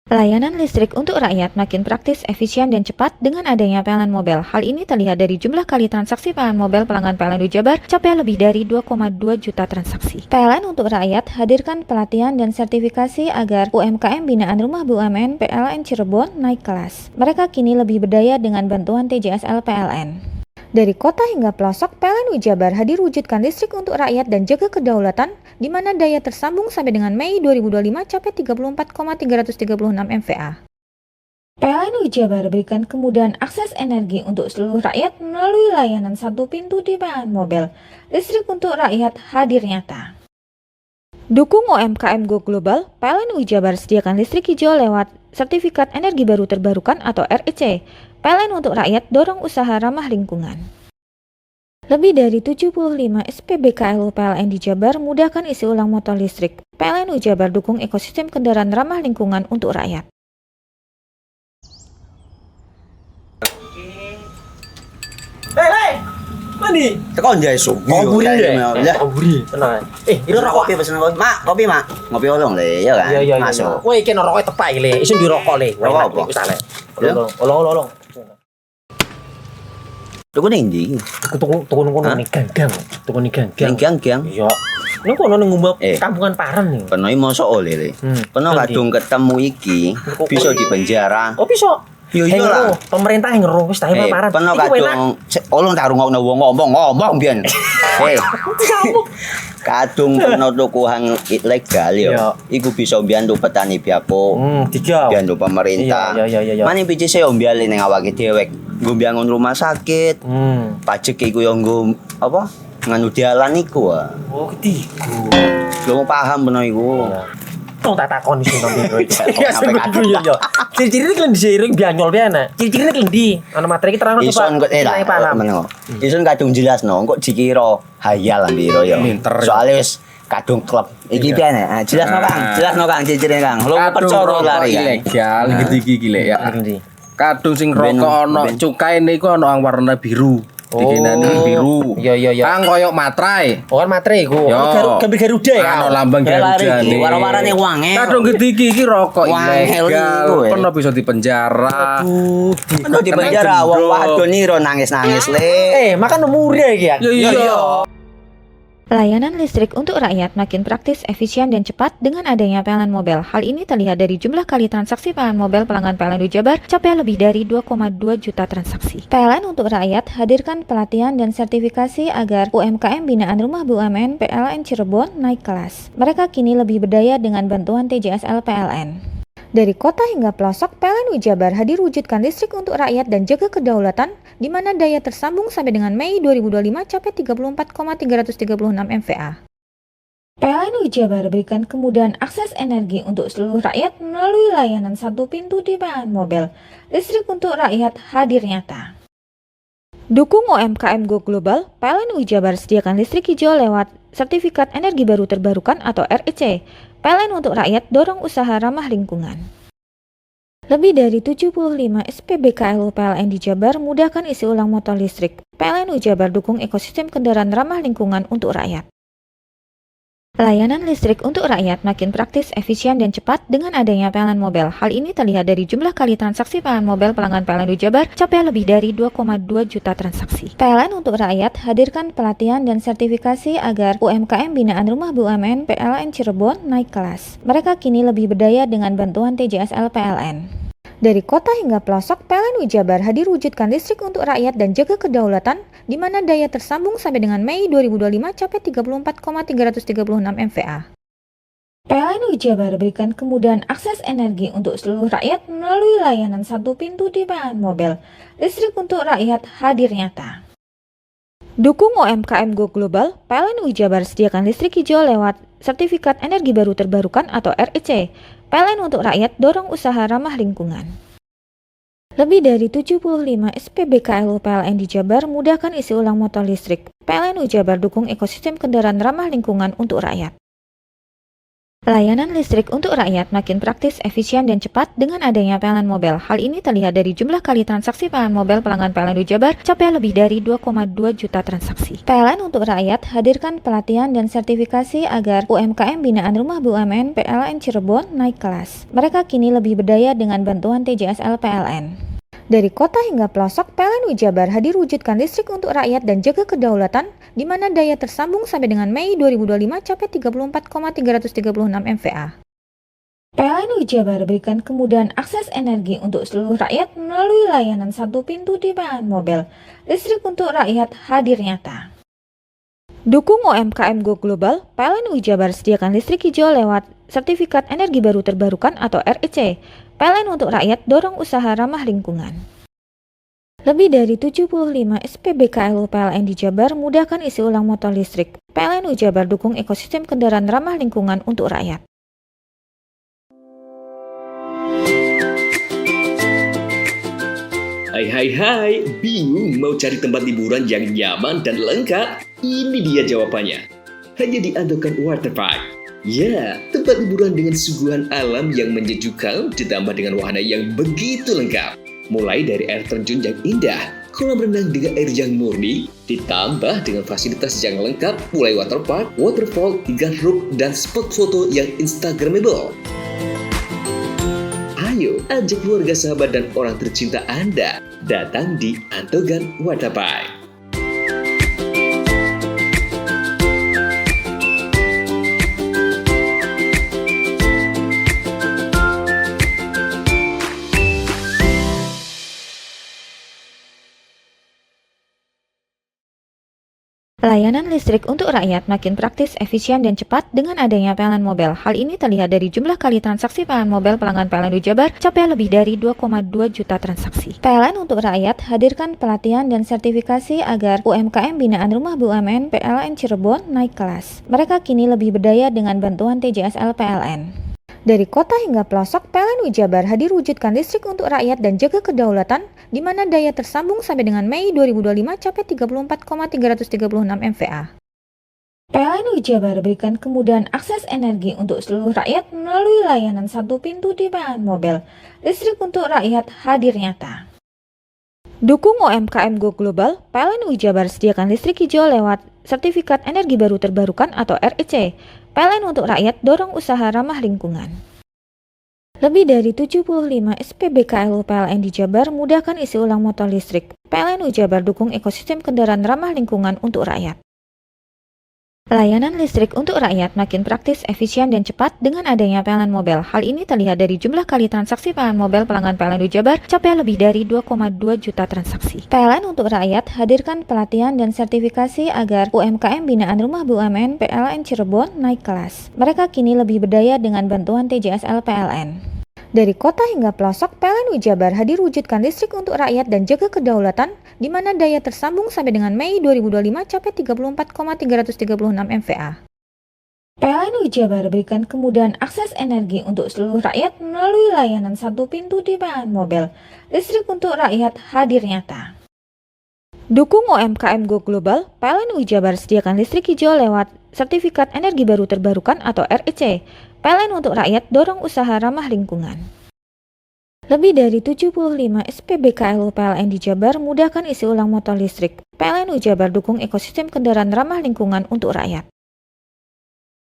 Layanan listrik untuk rakyat makin praktis, efisien, dan cepat dengan adanya PLN Mobile. Hal ini terlihat dari jumlah kali transaksi PLN Mobile pelanggan PLN Jabar capai lebih dari 2,2 juta transaksi. PLN untuk rakyat hadirkan pelatihan dan sertifikasi agar UMKM binaan Rumah BUMN PLN Cirebon naik kelas. Mereka kini lebih berdaya dengan bantuan TJSL PLN. Dari kota hingga pelosok, PLN Jabar hadir wujudkan listrik untuk rakyat dan jaga kedaulatan, di mana daya tersambung sampai dengan Mei 2025 capai 34,336 MVA. PLN Jabar berikan kemudahan akses energi untuk seluruh rakyat melalui layanan satu pintu di PLN Mobile. Listrik untuk rakyat hadir nyata. Dukung UMKM Go Global, PLN Jabar sediakan listrik hijau lewat Sertifikat Energi Baru Terbarukan atau REC. PLN untuk rakyat dorong usaha ramah lingkungan. Lebih dari 75 SPBKLU PLN di Jabar mudahkan isi ulang motor listrik. PLN Jabar dukung ekosistem kendaraan ramah lingkungan untuk rakyat. Hei, mandi. Tekan jaya su. Ngomburi deh. Ngomburi. Tenang. Ini rokok. Kopi pesen kopi. Mak, kopi mak. Ngopi olong le, ya kan? Iya. Masuk. Woi, kena rokoknya tepak le. Isun dirokok le. Rokok apa? Olong. Tuku ndi? Tuku ning gang. Tuku ning gang. Gang. Iya. Ning kono ning ngumap kampungan Paren nih. Peno iki mosok oleh le. Peno kadung ketemu iki bisa dipenjara. Oh bisa. Yo iya lah. Pemerintah yang ngeru wis tahe Paren. Peno kadung olong tak rungokno wong ngomong biyen. Kadung peno tuku hang ilegal yo. Iku bisa mbiyantu petani biako. Mbiyantu pemerintah. Iya. Mane pici se mbiali ning awake dhewek. Nggo mbiangun rumah sakit. Pajak iku yo nggo apa? Nganu dalan iku. Oh, ketiku. Lu paham peno iku. Tong tak takon sing nang biro iki. Ya sampe yo. Ciri-ciri iki diseiring bianyol piye ana? Ciri-cirine klendi. Ana materi iki terang Ison kok meneng. Ison kadung jelasno kok dikira hayal biro yo. Soale wis kadung klub. Iki piye nek? Jelasno Kang ciri-cirine Kang. Lu percaya lari ilegal iki lek ya. Kadung sing rokok ana cukaine iku ana warna biru. Dikenani biru. Iya. Kang koyo materai. Oh kan materai iku. Gambar Garuda ya. Ano lambang Garuda iki. Warna-warnane wange. Kadung iki rokok ilegal. Pernah bisa dipenjara. Pernah dipenjara wong wadon iro nangis-nangis le. Makan murah iki ya. Iya. Layanan listrik untuk rakyat makin praktis, efisien, dan cepat dengan adanya PLN Mobile. Hal ini terlihat dari jumlah kali transaksi PLN Mobile pelanggan PLN Jabar capai lebih dari 2,2 juta transaksi. PLN untuk rakyat hadirkan pelatihan dan sertifikasi agar UMKM binaan Rumah BUMN PLN Cirebon naik kelas. Mereka kini lebih berdaya dengan bantuan TJSL PLN. Dari kota hingga pelosok, PLN Jabar hadir wujudkan listrik untuk rakyat dan jaga kedaulatan, di mana daya tersambung sampai dengan Mei 2025 capai 34,336 MVA. PLN Jabar berikan kemudahan akses energi untuk seluruh rakyat melalui layanan satu pintu di PLN Mobile. Listrik untuk rakyat hadir nyata. Dukung UMKM Go Global, PLN UI Jabar sediakan listrik hijau lewat Sertifikat Energi Baru Terbarukan atau REC. PLN untuk rakyat dorong usaha ramah lingkungan. Lebih dari 75 SPBKLU PLN di Jabar mudahkan isi ulang motor listrik. PLN UI Jabar dukung ekosistem kendaraan ramah lingkungan untuk rakyat. Layanan listrik untuk rakyat makin praktis, efisien, dan cepat dengan adanya PLN Mobile. Hal ini terlihat dari jumlah kali transaksi PLN Mobile pelanggan PLN UI Jabar capai lebih dari 2,2 juta transaksi. PLN untuk rakyat hadirkan pelatihan dan sertifikasi agar UMKM binaan Rumah BUMN PLN Cirebon naik kelas. Mereka kini lebih berdaya dengan bantuan TJSL PLN. Dari kota hingga pelosok, PLN UI Jabar hadir wujudkan listrik untuk rakyat dan jaga kedaulatan, di mana daya tersambung sampai dengan Mei 2025 capai 34,336 MVA. PLN UI Jabar berikan kemudahan akses energi untuk seluruh rakyat melalui layanan satu pintu di PLN Mobile. Listrik untuk rakyat hadir nyata. Dukung UMKM Go Global, PLN UI Jabar sediakan listrik hijau lewat Sertifikat Energi Baru Terbarukan atau REC. PLN untuk rakyat dorong usaha ramah lingkungan. Lebih dari 75 SPBKLU PLN di Jabar mudahkan isi ulang motor listrik. PLN UI Jabar dukung ekosistem kendaraan ramah lingkungan untuk rakyat. Layanan listrik untuk rakyat makin praktis, efisien, dan cepat dengan adanya PLN Mobile. Hal ini terlihat dari jumlah kali transaksi PLN Mobile pelanggan PLN UI Jabar capai lebih dari 2,2 juta transaksi. PLN untuk rakyat hadirkan pelatihan dan sertifikasi agar UMKM binaan Rumah BUMN PLN Cirebon naik kelas. Mereka kini lebih berdaya dengan bantuan TJSL PLN. Dari kota hingga pelosok, PLN UI Jabar hadir wujudkan listrik untuk rakyat dan jaga kedaulatan, di mana daya tersambung sampai dengan Mei 2025 capai 34,336 MVA. PLN UI Jabar berikan kemudahan akses energi untuk seluruh rakyat melalui layanan satu pintu di PLN Mobile. Listrik untuk rakyat hadir nyata. Dukung UMKM Go Global, PLN UI Jabar sediakan listrik hijau lewat Sertifikat Energi Baru Terbarukan atau REC. PLN untuk rakyat dorong usaha ramah lingkungan. Lebih dari 75 SPBKLU PLN di Jabar mudahkan isi ulang motor listrik. PLN UI Jabar dukung ekosistem kendaraan ramah lingkungan untuk rakyat. Hai, bingung mau cari tempat liburan yang nyaman dan lengkap? Ini dia jawabannya. Hanya di Andokan Waterpark. Ya, tempat liburan dengan suguhan alam yang menyejukkan ditambah dengan wahana yang begitu lengkap. Mulai dari air terjun yang indah, kolam renang dengan air yang murni, ditambah dengan fasilitas yang lengkap mulai waterpark, waterfall, hingga roof dan spot foto yang instagramable. Ayo, ajak keluarga, sahabat, dan orang tercinta Anda datang di Andokan Waterpark. Layanan listrik untuk rakyat makin praktis, efisien, dan cepat dengan adanya PLN Mobile. Hal ini terlihat dari jumlah kali transaksi PLN Mobile pelanggan PLN UI Jabar capai lebih dari 2,2 juta transaksi. PLN untuk rakyat hadirkan pelatihan dan sertifikasi agar UMKM binaan Rumah BUMN PLN Cirebon naik kelas. Mereka kini lebih berdaya dengan bantuan TJSL PLN. Dari kota hingga pelosok, PLN UI Jabar hadir wujudkan listrik untuk rakyat dan jaga kedaulatan, di mana daya tersambung sampai dengan Mei 2025 capai 34,336 MVA. PLN UI Jabar berikan kemudahan akses energi untuk seluruh rakyat melalui layanan satu pintu di PLN Mobile. Listrik untuk rakyat hadir nyata. Dukung UMKM Go Global, PLN UI Jabar sediakan listrik hijau lewat Sertifikat Energi Baru Terbarukan atau REC. PLN untuk rakyat dorong usaha ramah lingkungan. Lebih dari 75 SPBKLU PLN di Jabar mudahkan isi ulang motor listrik. PLN UI Jabar dukung ekosistem kendaraan ramah lingkungan untuk rakyat. Layanan listrik untuk rakyat makin praktis, efisien, dan cepat dengan adanya PLN Mobile. Hal ini terlihat dari jumlah kali transaksi PLN Mobile pelanggan PLN UI Jabar capai lebih dari 2,2 juta transaksi. PLN untuk rakyat hadirkan pelatihan dan sertifikasi agar UMKM binaan Rumah BUMN PLN Cirebon naik kelas. Mereka kini lebih berdaya dengan bantuan TJSL PLN. Dari kota hingga pelosok, PLN UI Jabar hadir wujudkan listrik untuk rakyat dan jaga kedaulatan, di mana daya tersambung sampai dengan Mei 2025 capai 34,336 MVA. PLN UI Jabar berikan kemudahan akses energi untuk seluruh rakyat melalui layanan satu pintu di PLN Mobile. Listrik untuk rakyat hadir nyata. Dukung UMKM Go Global, PLN UI Jabar sediakan listrik hijau lewat Sertifikat Energi Baru Terbarukan atau REC. PLN untuk rakyat dorong usaha ramah lingkungan. Lebih dari 75 SPBKLU PLN di Jabar mudahkan isi ulang motor listrik. PLN UI Jabar dukung ekosistem kendaraan ramah lingkungan untuk rakyat.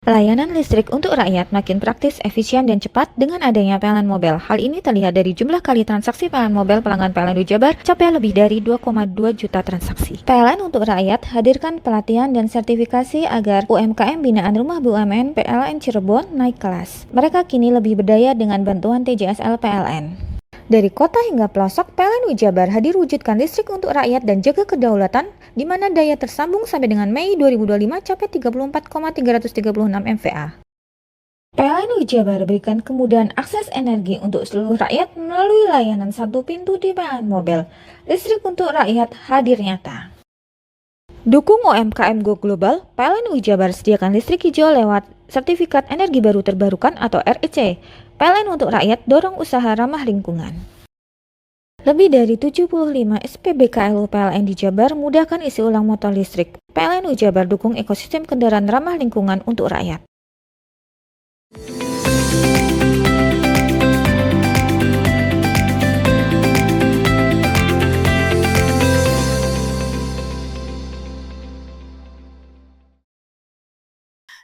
Layanan listrik untuk rakyat makin praktis, efisien, dan cepat dengan adanya PLN Mobile. Hal ini terlihat dari jumlah kali transaksi PLN Mobile pelanggan PLN UI Jabar capai lebih dari 2,2 juta transaksi. PLN untuk rakyat hadirkan pelatihan dan sertifikasi agar UMKM binaan Rumah BUMN PLN Cirebon naik kelas. Mereka kini lebih berdaya dengan bantuan TJSL PLN. Dari kota hingga pelosok, PLN UI Jabar hadir wujudkan listrik untuk rakyat dan jaga kedaulatan, di mana daya tersambung sampai dengan Mei 2025 capai 34,336 MVA. PLN UI Jabar berikan kemudahan akses energi untuk seluruh rakyat melalui layanan satu pintu di PLN Mobile. Listrik untuk rakyat hadir nyata. Dukung UMKM Go Global, PLN UI Jabar sediakan listrik hijau lewat Sertifikat Energi Baru Terbarukan atau REC. PLN untuk rakyat dorong usaha ramah lingkungan. Lebih dari 75 SPBKLU PLN di Jabar mudahkan isi ulang motor listrik. PLN UI Jabar dukung ekosistem kendaraan ramah lingkungan untuk rakyat.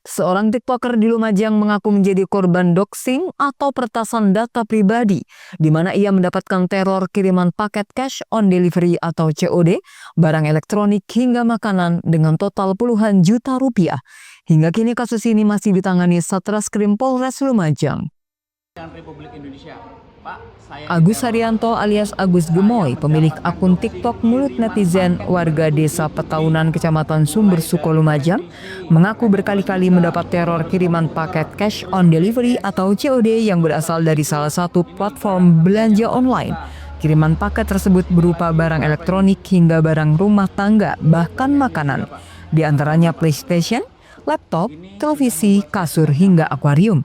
Seorang TikToker di Lumajang mengaku menjadi korban doxing atau peretasan data pribadi, di mana ia mendapatkan teror kiriman paket cash on delivery atau COD, barang elektronik hingga makanan dengan total puluhan juta rupiah. Hingga kini kasus ini masih ditangani Satreskrim Polres Lumajang. Republik Indonesia. Agus Haryanto alias Agus Gemoy, pemilik akun TikTok Mulut Netizen warga Desa Petaunan Kecamatan Sumber Suko Lumajang, mengaku berkali-kali mendapat teror kiriman paket cash on delivery atau COD yang berasal dari salah satu platform belanja online. Kiriman paket tersebut berupa barang elektronik hingga barang rumah tangga, bahkan makanan, di antaranya PlayStation, laptop, televisi, kasur, hingga akuarium.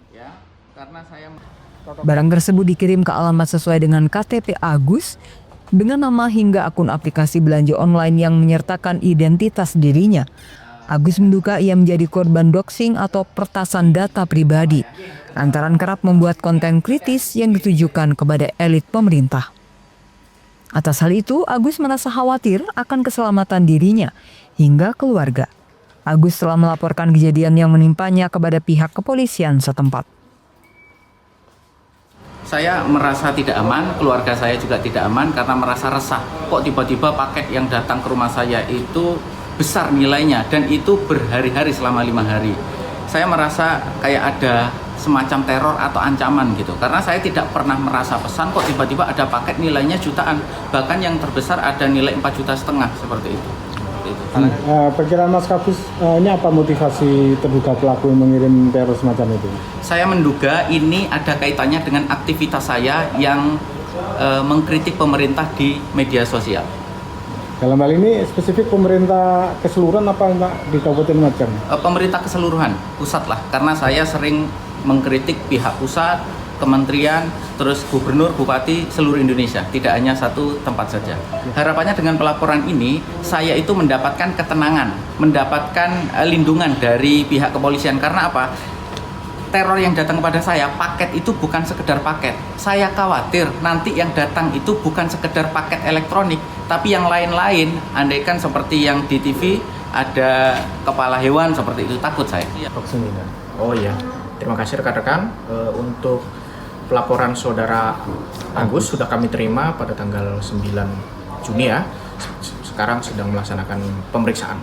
Barang tersebut dikirim ke alamat sesuai dengan KTP Agus dengan nama hingga akun aplikasi belanja online yang menyertakan identitas dirinya. Agus menduga ia menjadi korban doxing atau peretasan data pribadi, lantaran kerap membuat konten kritis yang ditujukan kepada elit pemerintah. Atas hal itu, Agus merasa khawatir akan keselamatan dirinya hingga keluarga. Agus telah melaporkan kejadian yang menimpanya kepada pihak kepolisian setempat. Saya merasa tidak aman, keluarga saya juga tidak aman karena merasa resah. Kok tiba-tiba paket yang datang ke rumah saya itu besar nilainya dan itu berhari-hari selama 5 hari. Saya merasa kayak ada semacam teror atau ancaman gitu. Karena saya tidak pernah merasa pesan kok tiba-tiba ada paket nilainya jutaan. Bahkan yang terbesar ada nilai 4,5 juta seperti itu. Perkiraan Mas Kabus, ini apa motivasi terduga pelaku yang mengirim teror semacam itu? Saya menduga ini ada kaitannya dengan aktivitas saya yang mengkritik pemerintah di media sosial. Dalam hal ini spesifik pemerintah keseluruhan apa enggak di Kabupaten Lumajang? Pemerintah keseluruhan, pusat lah. Karena saya sering mengkritik pihak pusat, kementerian, terus gubernur, bupati seluruh Indonesia, tidak hanya satu tempat saja. Harapannya dengan pelaporan ini, saya itu mendapatkan ketenangan, mendapatkan lindungan dari pihak kepolisian. Karena apa? Teror yang datang kepada saya, paket itu bukan sekedar paket. Saya khawatir nanti yang datang itu bukan sekedar paket elektronik, tapi yang lain-lain, andaikan seperti yang di TV, ada kepala hewan seperti itu, takut saya. Oh iya, terima kasih rekan-rekan untuk pelaporan saudara Agus sudah kami terima pada tanggal 9 Juni ya. Sekarang sedang melaksanakan pemeriksaan.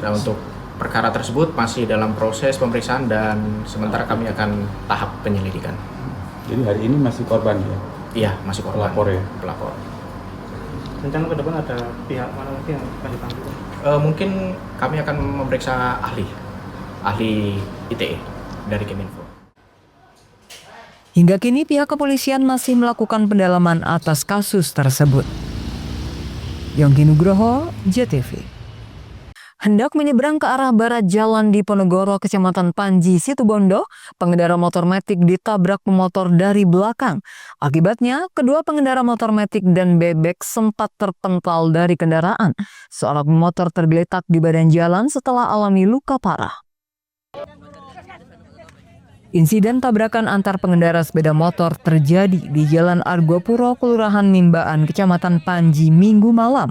Dan untuk perkara tersebut masih dalam proses pemeriksaan dan sementara kami akan tahap penyelidikan. Jadi hari ini masih korban ya? Iya, masih korban. Pelapor ya? Pelapor. Rencana ke depan ada pihak mana lagi yang akan dipanggil? Mungkin kami akan memeriksa ahli ITE dari Kemenfo. Hingga kini pihak kepolisian masih melakukan pendalaman atas kasus tersebut. Yongki Nugroho, JTV. Hendak menyeberang ke arah barat jalan di Ponegoro, Kecamatan Panji, Situbondo, pengendara motor metik ditabrak pemotor dari belakang. Akibatnya, kedua pengendara motor metik dan bebek sempat terpental dari kendaraan. Seorang pemotor tergeletak di badan jalan setelah alami luka parah. Insiden tabrakan antar pengendara sepeda motor terjadi di Jalan Argopuro, Kelurahan Mimbaan, Kecamatan Panji, Minggu malam.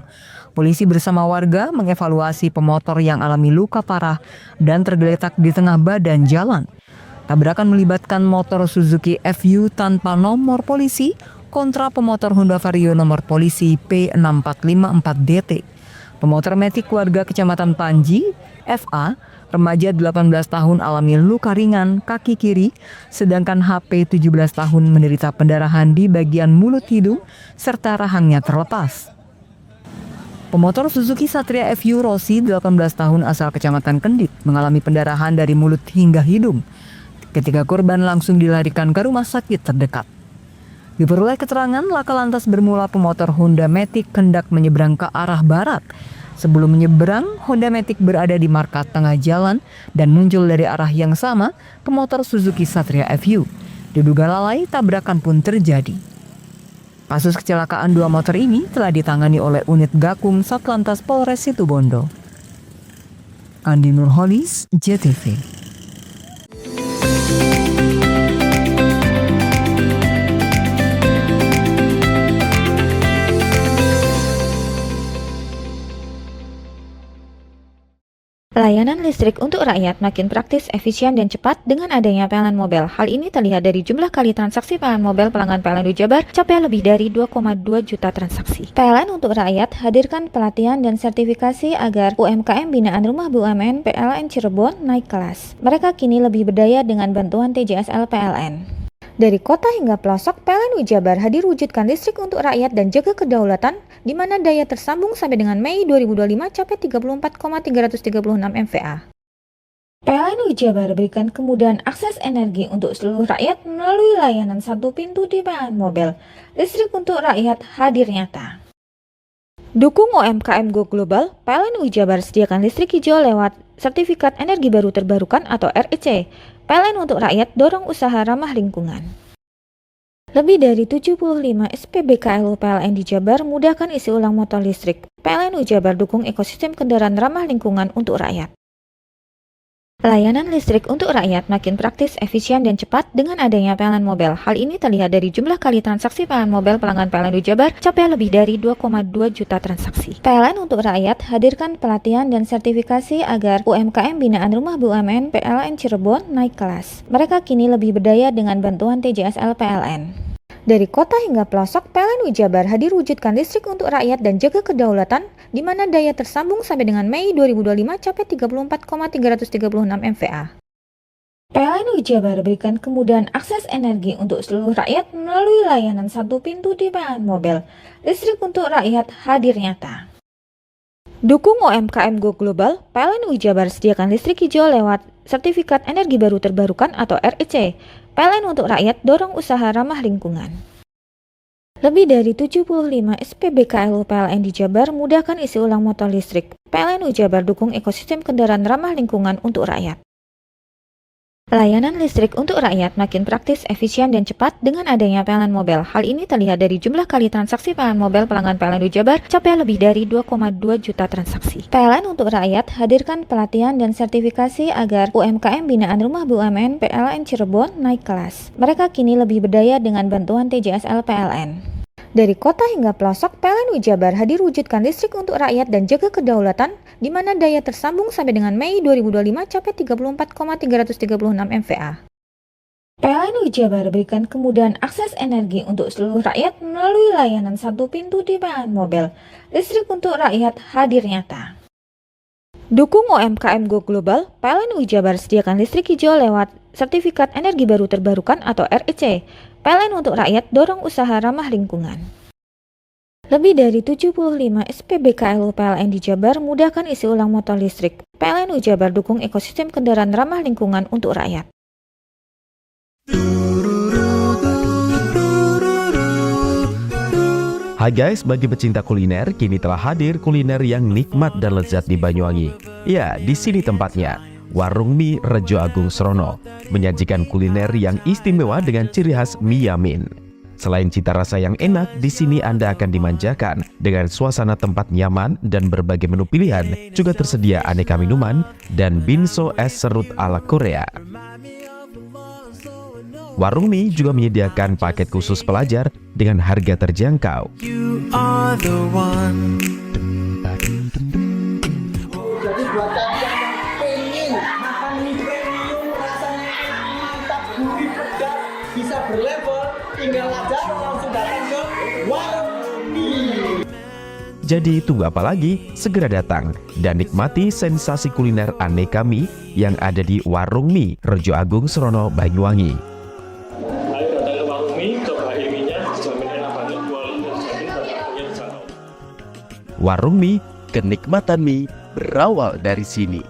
Polisi bersama warga mengevaluasi pemotor yang alami luka parah dan tergeletak di tengah badan jalan. Tabrakan melibatkan motor Suzuki FU tanpa nomor polisi kontra pemotor Honda Vario nomor polisi P6454DT. Pemotor metik warga Kecamatan Panji, FA, remaja 18 tahun alami luka ringan kaki kiri, sedangkan HP 17 tahun menderita pendarahan di bagian mulut hidung serta rahangnya terlepas. Pemotor Suzuki Satria FU Rossi 18 tahun asal Kecamatan Kendit mengalami pendarahan dari mulut hingga hidung. Ketika korban langsung dilarikan ke rumah sakit terdekat. Diperoleh keterangan, laka lantas bermula pemotor Honda Matic hendak menyeberang ke arah barat. Sebelum menyeberang, Honda Matic berada di marka tengah jalan dan muncul dari arah yang sama pemotor Suzuki Satria FU. Diduga lalai, tabrakan pun terjadi. Kasus kecelakaan dua motor ini telah ditangani oleh unit Gakum Satlantas Polres Situbondo. Andi Nurholis, JTV. Layanan listrik untuk rakyat makin praktis, efisien, dan cepat dengan adanya PLN Mobile. Hal ini terlihat dari jumlah kali transaksi PLN Mobile pelanggan PLN Jabar capai lebih dari 2,2 juta transaksi. PLN untuk rakyat hadirkan pelatihan dan sertifikasi agar UMKM binaan Rumah BUMN PLN Cirebon naik kelas. Mereka kini lebih berdaya dengan bantuan TJSL PLN. Dari kota hingga pelosok, PLN Jabar hadir wujudkan listrik untuk rakyat dan jaga kedaulatan, di mana daya tersambung sampai dengan Mei 2025 capai 34,336 MVA. PLN Jabar berikan kemudahan akses energi untuk seluruh rakyat melalui layanan satu pintu di PLN Mobile. Listrik untuk rakyat hadir nyata. Dukung UMKM Go Global, PLN Jabar sediakan listrik hijau lewat Sertifikat Energi Baru Terbarukan atau REC. PLN untuk rakyat dorong usaha ramah lingkungan. Lebih dari 75 SPBKLU PLN di Jabar mudahkan isi ulang motor listrik. PLN Jabar dukung ekosistem kendaraan ramah lingkungan untuk rakyat. Layanan listrik untuk rakyat makin praktis, efisien, dan cepat dengan adanya PLN Mobile. Hal ini terlihat dari jumlah kali transaksi PLN Mobile pelanggan PLN Jabar capai lebih dari 2,2 juta transaksi. PLN untuk rakyat hadirkan pelatihan dan sertifikasi agar UMKM binaan Rumah BUMN PLN Cirebon naik kelas. Mereka kini lebih berdaya dengan bantuan TJSL PLN. Dari kota hingga pelosok, PLN Jabar hadir wujudkan listrik untuk rakyat dan jaga kedaulatan, di mana daya tersambung sampai dengan Mei 2025 capai 34,336 MVA. PLN Jabar berikan kemudahan akses energi untuk seluruh rakyat melalui layanan satu pintu di PLN Mobile. Listrik untuk rakyat hadir nyata. Dukung UMKM Go Global, PLN Jabar sediakan listrik hijau lewat Sertifikat Energi Baru Terbarukan atau REC. PLN untuk rakyat dorong usaha ramah lingkungan. Lebih dari 75 SPBKLU PLN di Jabar mudahkan isi ulang motor listrik. PLN Jabar dukung ekosistem kendaraan ramah lingkungan untuk rakyat. Layanan listrik untuk rakyat makin praktis, efisien, dan cepat dengan adanya PLN Mobile. Hal ini terlihat dari jumlah kali transaksi PLN Mobile pelanggan PLN Jabar capai lebih dari 2,2 juta transaksi. PLN untuk rakyat hadirkan pelatihan dan sertifikasi agar UMKM binaan Rumah BUMN PLN Cirebon naik kelas. Mereka kini lebih berdaya dengan bantuan TJSL PLN. Dari kota hingga pelosok, PLN Jabar hadir wujudkan listrik untuk rakyat dan jaga kedaulatan, di mana daya tersambung sampai dengan Mei 2025 capai 34,336 MVA. PLN Jabar berikan kemudahan akses energi untuk seluruh rakyat melalui layanan satu pintu di PLN Mobile. Listrik untuk rakyat hadir nyata. Dukung UMKM Go Global, PLN Jabar sediakan listrik hijau lewat Sertifikat Energi Baru Terbarukan atau REC. PLN untuk rakyat dorong usaha ramah lingkungan. Lebih dari 75 SPBKLU PLN di Jabar mudahkan isi ulang motor listrik. PLN Jabar dukung ekosistem kendaraan ramah lingkungan untuk rakyat. Hai guys, bagi pecinta kuliner, kini telah hadir kuliner yang nikmat dan lezat di Banyuwangi. Ya, di sini tempatnya. Warung Mie Rejo Agung Srono menyajikan kuliner yang istimewa dengan ciri khas mie yamin. Selain cita rasa yang enak, di sini Anda akan dimanjakan dengan suasana tempat nyaman dan berbagai menu pilihan. Juga tersedia aneka minuman dan binso es serut ala Korea. Warung Mie juga menyediakan paket khusus pelajar dengan harga terjangkau. You are the one. Jadi buat kalian yang pengen makan mie premium rasanya mantap, gurih, pedas, bisa berlevel, tinggal aja langsung datang ke Warung Mie. Jadi tunggu apa lagi? Segera datang dan nikmati sensasi kuliner aneka mie yang ada di Warung Mie Rejo Agung Srono, Banyuwangi. Warung Mie, kenikmatan mie berawal dari sini.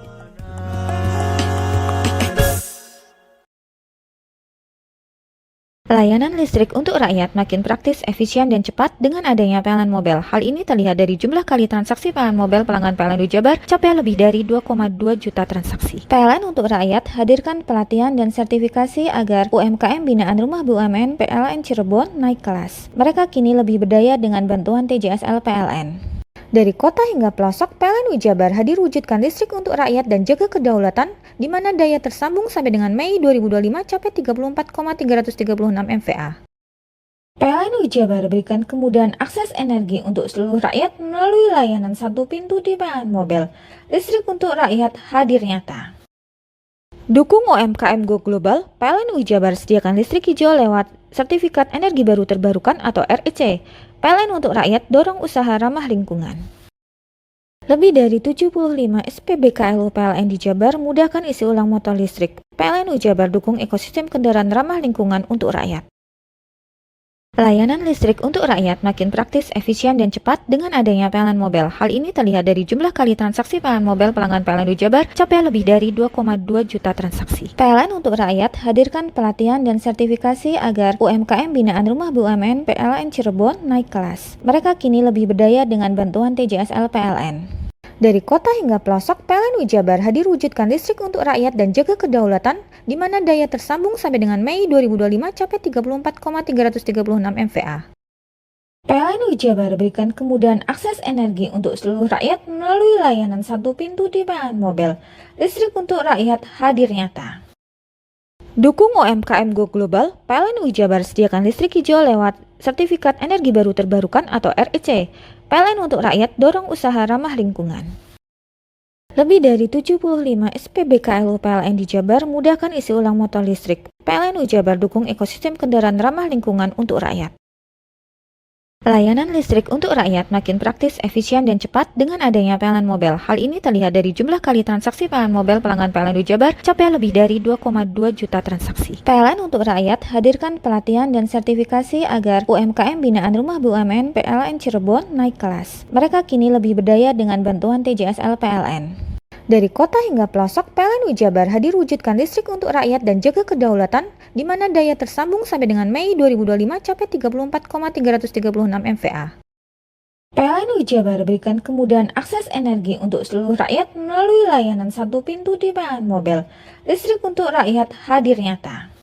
Layanan listrik untuk rakyat makin praktis, efisien, dan cepat dengan adanya PLN Mobile. Hal ini terlihat dari jumlah kali transaksi PLN Mobile pelanggan PLN Jabar capai lebih dari 2,2 juta transaksi. PLN untuk rakyat hadirkan pelatihan dan sertifikasi agar UMKM binaan Rumah BUMN PLN Cirebon naik kelas. Mereka kini lebih berdaya dengan bantuan TJSL PLN. Dari kota hingga pelosok, PLN Jabar hadir wujudkan listrik untuk rakyat dan jaga kedaulatan, di mana daya tersambung sampai dengan Mei 2025 capai 34,336 MVA. PLN Jabar berikan kemudahan akses energi untuk seluruh rakyat melalui layanan satu pintu di PLN Mobile. Listrik untuk rakyat hadir nyata. Dukung UMKM Go Global, PLN Jabar sediakan listrik hijau lewat Sertifikat Energi Baru Terbarukan atau REC. PLN untuk rakyat dorong usaha ramah lingkungan. Lebih dari 75 SPBKLU PLN di Jabar mudahkan isi ulang motor listrik. PLN Jabar dukung ekosistem kendaraan ramah lingkungan untuk rakyat. Layanan listrik untuk rakyat makin praktis, efisien, dan cepat dengan adanya PLN Mobile. Hal ini terlihat dari jumlah kali transaksi PLN Mobile pelanggan PLN Jabar capai lebih dari 2,2 juta transaksi. PLN untuk rakyat hadirkan pelatihan dan sertifikasi agar UMKM binaan Rumah BUMN PLN Cirebon naik kelas. Mereka kini lebih berdaya dengan bantuan TJSL PLN. Dari kota hingga pelosok, PLN Jabar hadir wujudkan listrik untuk rakyat dan jaga kedaulatan, di mana daya tersambung sampai dengan Mei 2025 capai 34,336 MVA. PLN Jabar berikan kemudahan akses energi untuk seluruh rakyat melalui layanan satu pintu di PLN Mobile. Listrik untuk rakyat hadir nyata. Dukung UMKM Go Global, PLN Jabar sediakan listrik hijau lewat Sertifikat Energi Baru Terbarukan atau REC. PLN untuk rakyat dorong usaha ramah lingkungan. Lebih dari 75 SPBKLU PLN di Jabar mudahkan isi ulang motor listrik. PLN Jabar dukung ekosistem kendaraan ramah lingkungan untuk rakyat. Layanan listrik untuk rakyat makin praktis, efisien, dan cepat dengan adanya PLN Mobile. Hal ini terlihat dari jumlah kali transaksi PLN Mobile pelanggan PLN Jabar capai lebih dari 2,2 juta transaksi. PLN untuk rakyat hadirkan pelatihan dan sertifikasi agar UMKM binaan Rumah BUMN PLN Cirebon naik kelas. Mereka kini lebih berdaya dengan bantuan TJSL PLN. Dari kota hingga pelosok, PLN Jabar hadir wujudkan listrik untuk rakyat dan jaga kedaulatan, di mana daya tersambung sampai dengan Mei 2025 capai 34,336 MVA. PLN Jabar berikan kemudahan akses energi untuk seluruh rakyat melalui layanan satu pintu di PLN Mobile. Listrik untuk rakyat hadir nyata.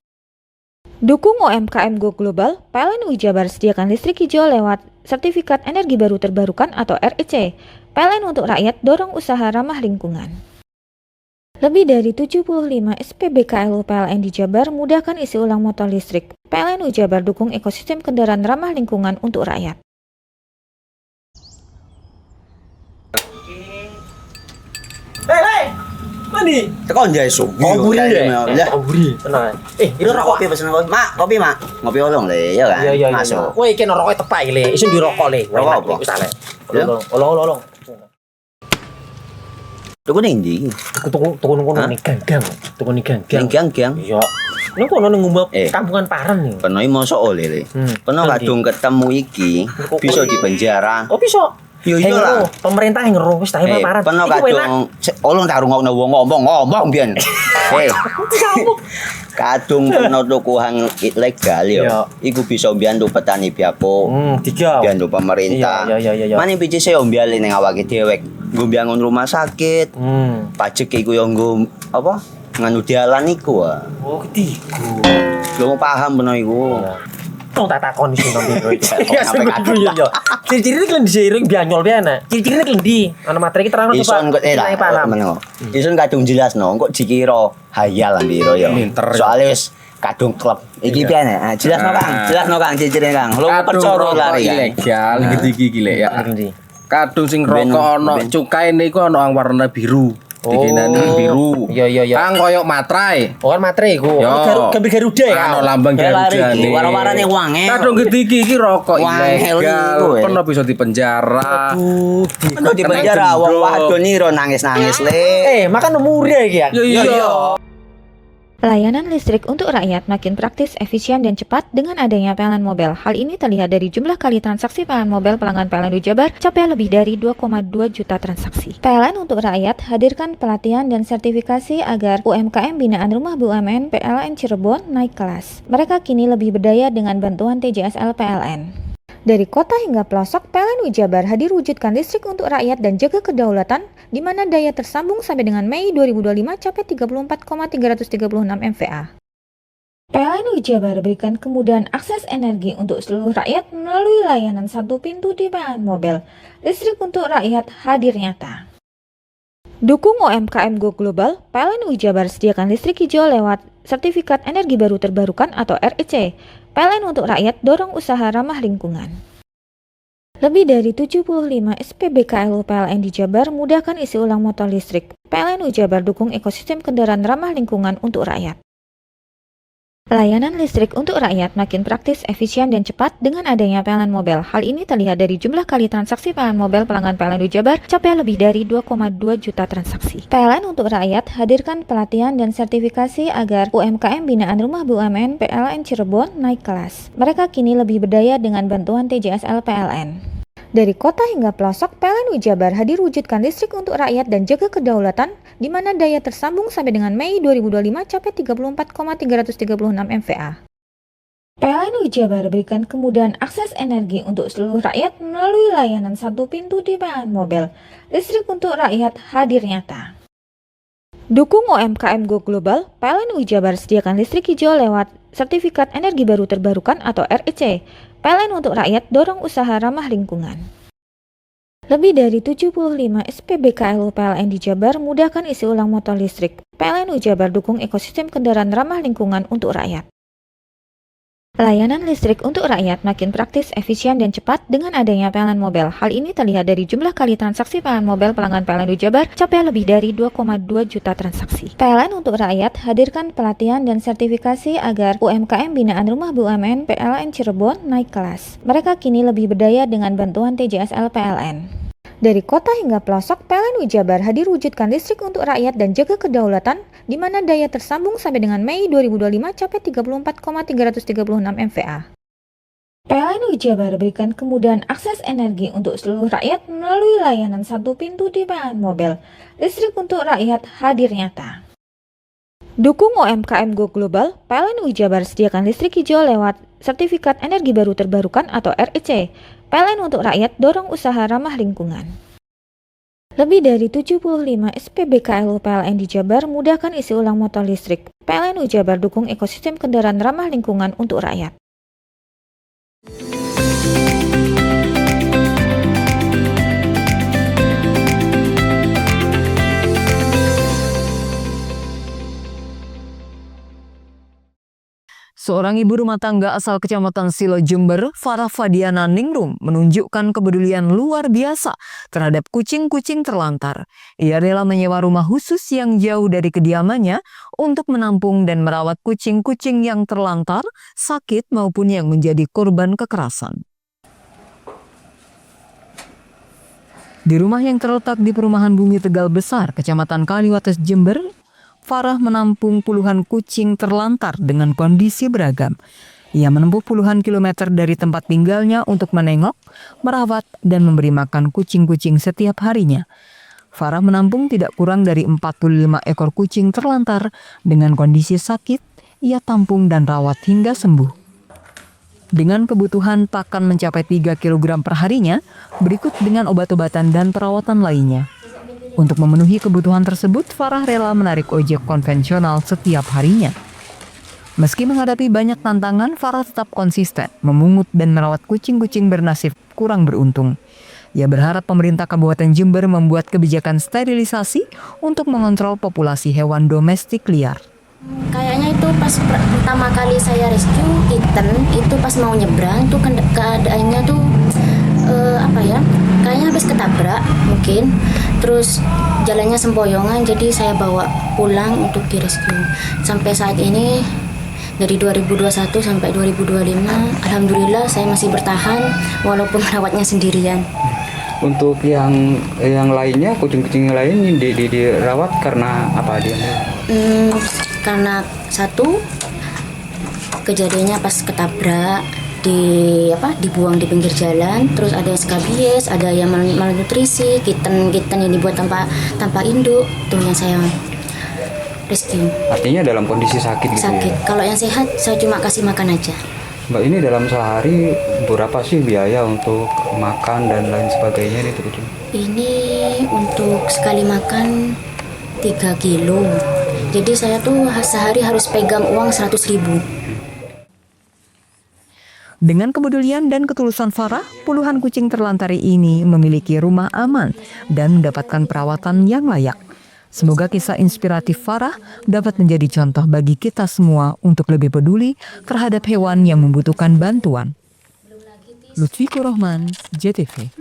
Dukung UMKM Go Global, PLN Jabar sediakan listrik hijau lewat Sertifikat Energi Baru Terbarukan atau REC. PLN untuk rakyat dorong usaha ramah lingkungan. Lebih dari 75 SPBKLU PLN di Jabar mudahkan isi ulang motor listrik. PLN Jabar dukung ekosistem kendaraan ramah lingkungan untuk rakyat. Hei, mandi. Tekan jaya su. Koburi ya. Koburi. Tenang. Ini rokok. Kopi pesen kopi. Mak, kopi mak. Ngopi olong le, ya kan? Iya. Masuk. Kowe iki rokoknya tepak iki le. Isin dirokok le. Rokok apa? Wis ale. Olong. Tuku ning ndi? Tuku nang ning gang. Tuku ning gang. Ning gang. Iya. Nang kono nang ngumbat kampungan Paren nih. Kono iki mosok oleh le. Kono kadung ketemu iki bisa dipenjara. Oh bisa. Yo iya lah. Pemerintah yang ngeru wis ta paparan. Peno kadung ulun tak rungokno wong ngomong biyen. Kadung peno tukuhan ilegal yo. Iku bisa mbiyantu petani biako. Mbiyantu pemerintah. Mane picise yo mbiali ning awake dhewe. Nggo mbangun rumah sakit. Pajak iku yo nggo apa? Nganu dalan iku. Oh, ketiku. Lu paham peno iku. Tong tak takon sing nang biro iki. Ya sebenarnya yo. Ciri-ciri iki diseiring bianyol piye ana. Ciri-ciri iki ndi? Ana materi iki terang Ison kok paham. Ison kadung jelasno kok dikira hayal biro yo. Soale wis kadung klub. Iki piye nek? Jelasno Kang. Jelasno Kang ciri-ciri Kang. Lu percaya lari ilegal iki lek ya. Kadung sing rokok ana cukaine iku ana warna biru. Dikenani biru. Iya. Kang koyo matrai. Oh kan matrai iku. Gambar Garuda ya. Ana lambang Garuda. Warna-warnane wange. Kadung gede iki rokok ilegal. Pernah bisa dipenjara. Pernah dipenjara wong wadon iro nangis-nangis le. Makan murah iki ya. Iya. Layanan listrik untuk rakyat makin praktis, efisien, dan cepat dengan adanya PLN Mobile. Hal ini terlihat dari jumlah kali transaksi PLN Mobile pelanggan PLN Jabar capai lebih dari 2,2 juta transaksi. PLN untuk rakyat hadirkan pelatihan dan sertifikasi agar UMKM binaan Rumah BUMN PLN Cirebon naik kelas. Mereka kini lebih berdaya dengan bantuan TJSL PLN. Dari kota hingga pelosok, PLN Jabar hadir wujudkan listrik untuk rakyat dan jaga kedaulatan, di mana daya tersambung sampai dengan Mei 2025 capai 34,336 MVA. PLN Jabar berikan kemudahan akses energi untuk seluruh rakyat melalui layanan satu pintu di PLN Mobile. Listrik untuk rakyat hadir nyata. Dukung UMKM Go Global, PLN Jabar sediakan listrik hijau lewat Sertifikat Energi Baru Terbarukan atau REC. PLN untuk rakyat dorong usaha ramah lingkungan. Lebih dari 75 SPBKLU PLN di Jabar mudahkan isi ulang motor listrik. PLN Jabar dukung ekosistem kendaraan ramah lingkungan untuk rakyat. Layanan listrik untuk rakyat makin praktis, efisien, dan cepat dengan adanya PLN Mobile. Hal ini terlihat dari jumlah kali transaksi PLN Mobile pelanggan PLN Jabar capai lebih dari 2,2 juta transaksi. PLN untuk rakyat hadirkan pelatihan dan sertifikasi agar UMKM binaan Rumah BUMN PLN Cirebon naik kelas. Mereka kini lebih berdaya dengan bantuan TJSL PLN. Dari kota hingga pelosok, PLN Jabar hadir wujudkan listrik untuk rakyat dan jaga kedaulatan, di mana daya tersambung sampai dengan Mei 2025 capai 34,336 MVA. PLN Jabar berikan kemudahan akses energi untuk seluruh rakyat melalui layanan satu pintu di PLN Mobile. Listrik untuk rakyat hadir nyata. Dukung UMKM Go Global, PLN Jabar sediakan listrik hijau lewat Sertifikat Energi Baru Terbarukan atau REC. PLN untuk rakyat dorong usaha ramah lingkungan. Lebih dari 75 SPBKLU PLN di Jabar mudahkan isi ulang motor listrik. PLN Jabar dukung ekosistem kendaraan ramah lingkungan untuk rakyat. Layanan listrik untuk rakyat makin praktis, efisien, dan cepat dengan adanya PLN Mobile. Hal ini terlihat dari jumlah kali transaksi PLN Mobile pelanggan PLN Jabar capai lebih dari 2,2 juta transaksi. PLN untuk rakyat hadirkan pelatihan dan sertifikasi agar UMKM binaan Rumah BUMN PLN Cirebon naik kelas. Mereka kini lebih berdaya dengan bantuan TJSL PLN. Dari kota hingga pelosok, PLN Jabar hadir wujudkan listrik untuk rakyat dan jaga kedaulatan, di mana daya tersambung sampai dengan Mei 2025 capai 34,336 MVA. PLN Jabar berikan kemudahan akses energi untuk seluruh rakyat melalui layanan satu pintu di PLN Mobile. Listrik untuk rakyat hadir nyata. Dukung UMKM Go Global, PLN Jabar sediakan listrik hijau lewat Sertifikat Energi Baru Terbarukan atau REC. PLN untuk rakyat dorong usaha ramah lingkungan. Lebih dari 75 SPBKLU PLN di Jabar mudahkan isi ulang motor listrik. PLN Jabar dukung ekosistem kendaraan ramah lingkungan untuk rakyat. Seorang ibu rumah tangga asal Kecamatan Silo, Jember, Farah Fadiana Ningrum, menunjukkan kepedulian luar biasa terhadap kucing-kucing terlantar. Ia rela menyewa rumah khusus yang jauh dari kediamannya untuk menampung dan merawat kucing-kucing yang terlantar, sakit maupun yang menjadi korban kekerasan. Di rumah yang terletak di Perumahan Bumi Tegal Besar, Kecamatan Kaliwates, Jember, Farah menampung puluhan kucing terlantar dengan kondisi beragam. Ia menempuh puluhan kilometer dari tempat tinggalnya untuk menengok, merawat, dan memberi makan kucing-kucing setiap harinya. Farah menampung tidak kurang dari 45 ekor kucing terlantar dengan kondisi sakit, ia tampung dan rawat hingga sembuh. Dengan kebutuhan pakan mencapai 3 kg per harinya, berikut dengan obat-obatan dan perawatan lainnya. Untuk memenuhi kebutuhan tersebut, Farah rela menarik ojek konvensional setiap harinya. Meski menghadapi banyak tantangan, Farah tetap konsisten memungut dan merawat kucing-kucing bernasib kurang beruntung. Ia berharap pemerintah Kabupaten Jember membuat kebijakan sterilisasi untuk mengontrol populasi hewan domestik liar. Kayaknya itu pas pertama kali saya rescue kitten, itu pas mau nyebrang tuh keadaannya tuh kayaknya habis ketabrak mungkin, terus jalannya sempoyongan, jadi saya bawa pulang untuk direscue. Sampai saat ini dari 2021 sampai 2025, alhamdulillah saya masih bertahan walaupun merawatnya sendirian. Untuk yang lainnya, kucing-kucing lain dirawat karena apa dia? Karena satu kejadiannya pas ketabrak, dibuang di pinggir jalan, terus ada yang skabies, ada yang malnutrisi, kitten yang dibuat tanpa induk, tuh yang saya rescue. Artinya dalam kondisi sakit gitu. Sakit. Ya? Kalau yang sehat saya cuma kasih makan aja. Mbak, ini dalam sehari berapa sih biaya untuk makan dan lain sebagainya nih kucing? Ini untuk sekali makan 3 kilo. Jadi saya tuh sehari harus pegang uang 100.000. Dengan kepedulian dan ketulusan Farah, puluhan kucing terlantar ini memiliki rumah aman dan mendapatkan perawatan yang layak. Semoga kisah inspiratif Farah dapat menjadi contoh bagi kita semua untuk lebih peduli terhadap hewan yang membutuhkan bantuan. Lutfi Kurohman, JTV.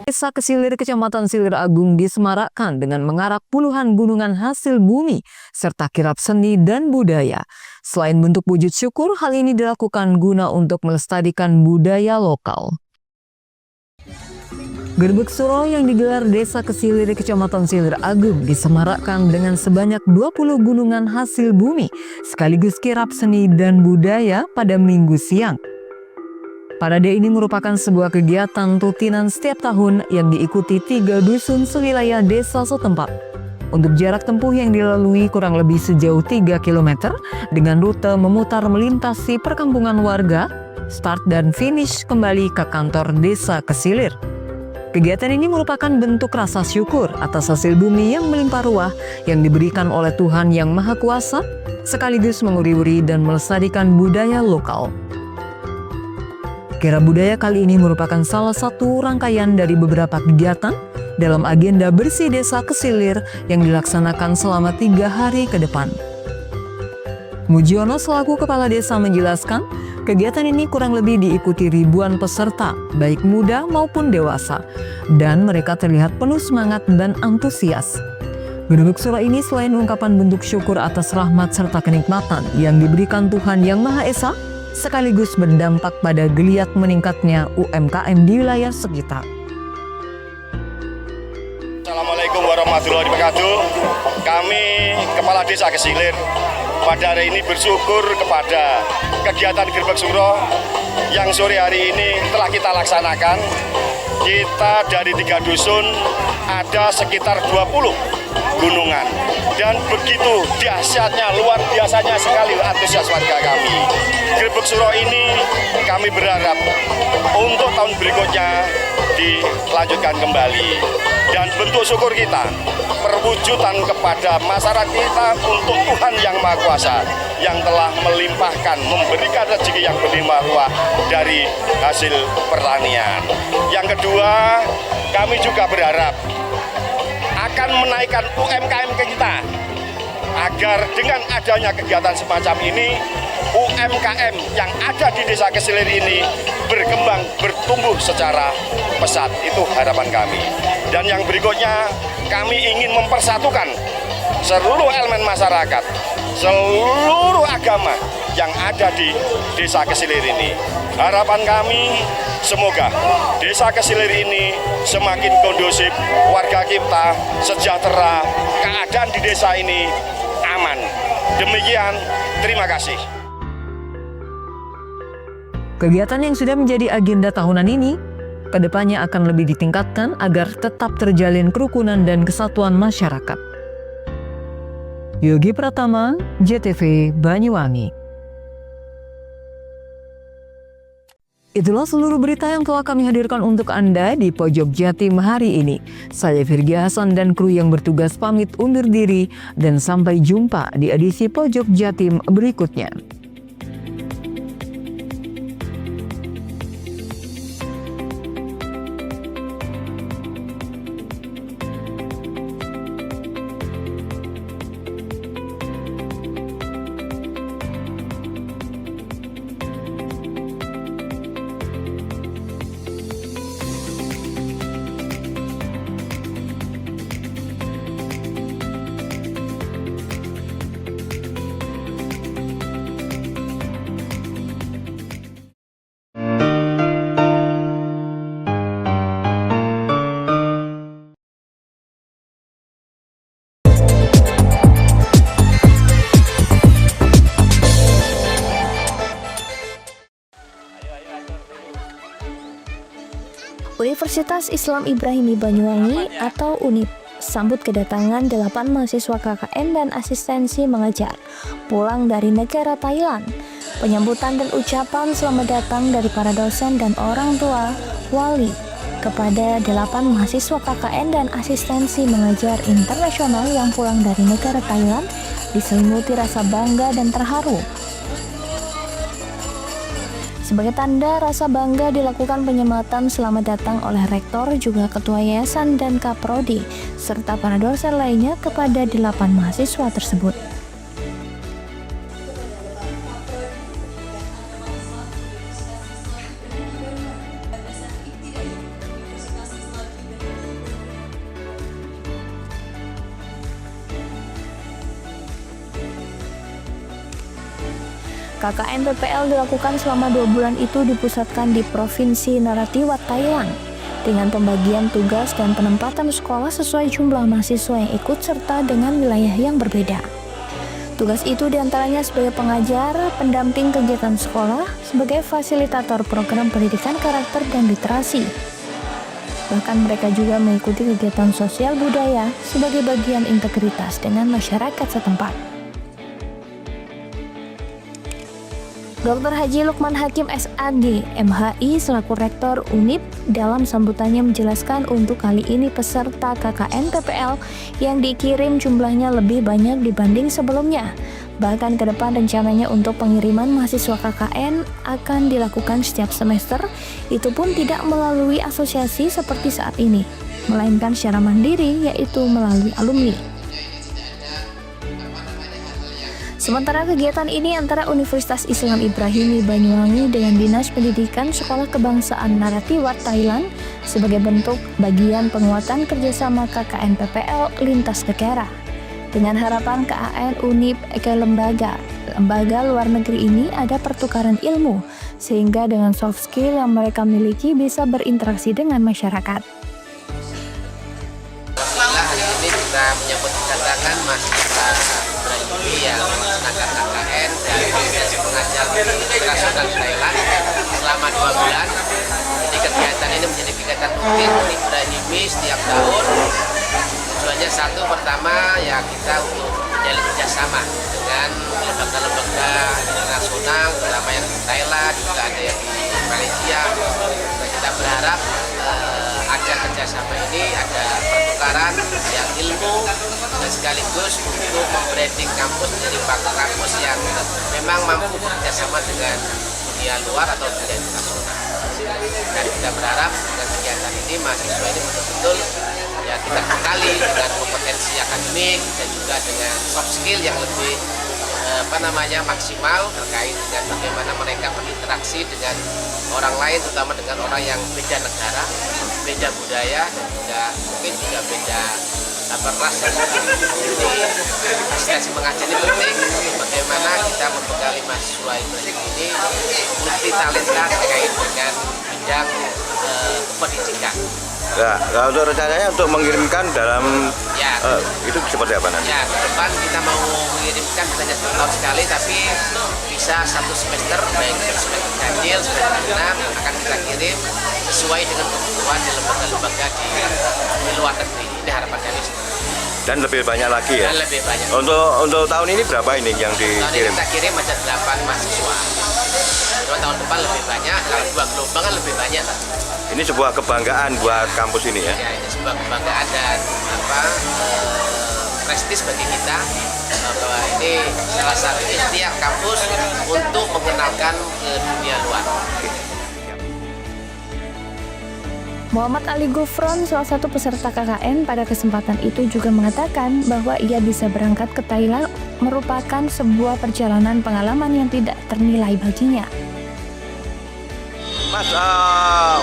Desa Kesilir, Kecamatan Silir Agung disemarakkan dengan mengarak puluhan gunungan hasil bumi serta kirap seni dan budaya. Selain bentuk wujud syukur, hal ini dilakukan guna untuk melestarikan budaya lokal. Gerbek Suro yang digelar Desa Kesilir, Kecamatan Silir Agung disemarakkan dengan sebanyak 20 gunungan hasil bumi sekaligus kirap seni dan budaya pada Minggu siang. Parade ini merupakan sebuah kegiatan rutinan setiap tahun yang diikuti 3 dusun sewilayah desa setempat. Untuk jarak tempuh yang dilalui kurang lebih sejauh 3 km dengan rute memutar melintasi perkampungan warga, start dan finish kembali ke kantor Desa Kesilir. Kegiatan ini merupakan bentuk rasa syukur atas hasil bumi yang melimpah ruah yang diberikan oleh Tuhan Yang Maha Kuasa, sekaligus menguri-uri dan melestarikan budaya lokal. Kirap budaya kali ini merupakan salah satu rangkaian dari beberapa kegiatan dalam agenda Bersih Desa Kesilir yang dilaksanakan selama 3 hari ke depan. Mujiono selaku Kepala Desa menjelaskan, kegiatan ini kurang lebih diikuti ribuan peserta, baik muda maupun dewasa, dan mereka terlihat penuh semangat dan antusias. Gerbek Suro ini selain ungkapan bentuk syukur atas rahmat serta kenikmatan yang diberikan Tuhan Yang Maha Esa, sekaligus berdampak pada geliat meningkatnya UMKM di wilayah sekitar. Assalamualaikum warahmatullahi wabarakatuh. Kami Kepala Desa Kesilir pada hari ini bersyukur kepada kegiatan Gerbek Suro yang sore hari ini telah kita laksanakan. Kita dari 3 dusun ada sekitar 20 gunungan, dan begitu dahsyatnya, luar biasanya sekali antusias warga kami. Gerbek Suro ini kami berharap untuk tahun berikutnya dilanjutkan kembali, dan bentuk syukur kita perwujudan kepada masyarakat kita untuk Tuhan Yang Maha Kuasa yang telah melimpahkan, memberikan rezeki yang berlimpah ruah dari hasil pertanian. Yang kedua, kami juga berharap akan menaikkan UMKM kita, agar dengan adanya kegiatan semacam ini UMKM yang ada di Desa Kesilir ini berkembang, bertumbuh secara pesat. Itu harapan kami. Dan yang berikutnya, kami ingin mempersatukan seluruh elemen masyarakat, seluruh agama yang ada di Desa Kesilir ini. Harapan kami, semoga Desa Kesilir ini semakin kondusif, warga kita sejahtera, keadaan di desa ini aman. Demikian, terima kasih. Kegiatan yang sudah menjadi agenda tahunan ini kedepannya akan lebih ditingkatkan agar tetap terjalin kerukunan dan kesatuan masyarakat. Yogi Pratama, JTV Banyuwangi. Itulah seluruh berita yang telah kami hadirkan untuk Anda di Pojok Jatim hari ini. Saya Virgia Hasan dan kru yang bertugas pamit undur diri dan sampai jumpa di edisi Pojok Jatim berikutnya. Universitas Islam Ibrahimi Banyuwangi atau UNIB sambut kedatangan 8 mahasiswa KKN dan asistensi mengajar pulang dari negara Thailand. Penyambutan dan ucapan selamat datang dari para dosen dan orang tua wali kepada 8 mahasiswa KKN dan asistensi mengajar internasional yang pulang dari negara Thailand diselimuti rasa bangga dan terharu. Sebagai tanda rasa bangga dilakukan penyematan selamat datang oleh rektor, juga ketua yayasan dan kaprodi, serta para dosen lainnya kepada 8 mahasiswa tersebut. KKN PPL dilakukan selama 2 bulan itu dipusatkan di Provinsi Narathiwat, Thailand, dengan pembagian tugas dan penempatan sekolah sesuai jumlah mahasiswa yang ikut serta dengan wilayah yang berbeda. Tugas itu diantaranya sebagai pengajar, pendamping kegiatan sekolah, sebagai fasilitator program pendidikan karakter dan literasi. Bahkan mereka juga mengikuti kegiatan sosial budaya sebagai bagian integritas dengan masyarakat setempat. Dr. Haji Lukman Hakim SAD, MHI selaku Rektor UNIB dalam sambutannya menjelaskan untuk kali ini peserta KKN PPL yang dikirim jumlahnya lebih banyak dibanding sebelumnya. Bahkan ke depan rencananya untuk pengiriman mahasiswa KKN akan dilakukan setiap semester, itu pun tidak melalui asosiasi seperti saat ini, melainkan secara mandiri yaitu melalui alumni. Sementara kegiatan ini antara Universitas Islam Ibrahimi Banyuwangi dengan Dinas Pendidikan Sekolah Kebangsaan Narathiwat Thailand sebagai bentuk bagian penguatan kerjasama KKN PPL lintas negara. Dengan harapan KAN UNIB ke lembaga luar negeri ini ada pertukaran ilmu, sehingga dengan soft skill yang mereka miliki bisa berinteraksi dengan masyarakat. Ini kita menyambut kedatangan mahasiswa Ibrahimi yang melaksanakan KKN dan mengajar di internasional Thailand selama 2 bulan. Jadi kegiatan ini menjadi kegiatan rutin di Ibrahimi setiap tahun. Tujuannya satu, pertama ya kita untuk menjalin kerjasama dengan lembaga-lembaga internasional, terutama yang di Thailand, juga ada yang di Malaysia. Dan kita berharap ada kerjasama ini, ada pertukaran yang ilmu dan sekaligus untuk membranding kampus menjadi kampus yang memang mampu bekerjasama dengan dunia luar atau dunia internasional. Dan kita berharap dengan kegiatan ini mahasiswa ini betul-betul ya kita bekali dengan kompetensi akademik dan juga dengan soft skill yang lebih maksimal terkait dengan bagaimana mereka berinteraksi dengan orang lain, terutama dengan orang yang beda negara, beda budaya, dan juga mungkin juga beda ras dan ini prestasi mengajar ini penting untuk bagaimana kita membekali mahasiswa ini multi talenta terkait dengan bidang pendidikan. Ya, untuk rencananya untuk mengirimkan dalam itu seperti apa nanti? Ya, ke depan kita mau mengirimkan hanya 1 tahun sekali, tapi bisa 1 semester, baik semester ganjil, semester genap akan kita kirim sesuai dengan kebutuhan di lembaga-lembaga di luar negeri. Ini harapan kami. Dan lebih banyak lagi ya? Dan lebih banyak. Untuk tahun ini berapa ini yang dikirim? Tahun ini kita kirim ada 8 mahasiswa. Tahun depan lebih banyak, kalau 2 gelombang kan lebih banyak. Ini sebuah kebanggaan buat kampus ini ya? Ya, ini sebuah kebanggaan dan prestis bagi kita bahwa ini salah satu ikhtiar kampus untuk mengenalkan ke dunia luar. Muhammad Ali Gufron, salah satu peserta KKN pada kesempatan itu juga mengatakan bahwa ia bisa berangkat ke Thailand merupakan sebuah perjalanan pengalaman yang tidak ternilai baginya. Mas,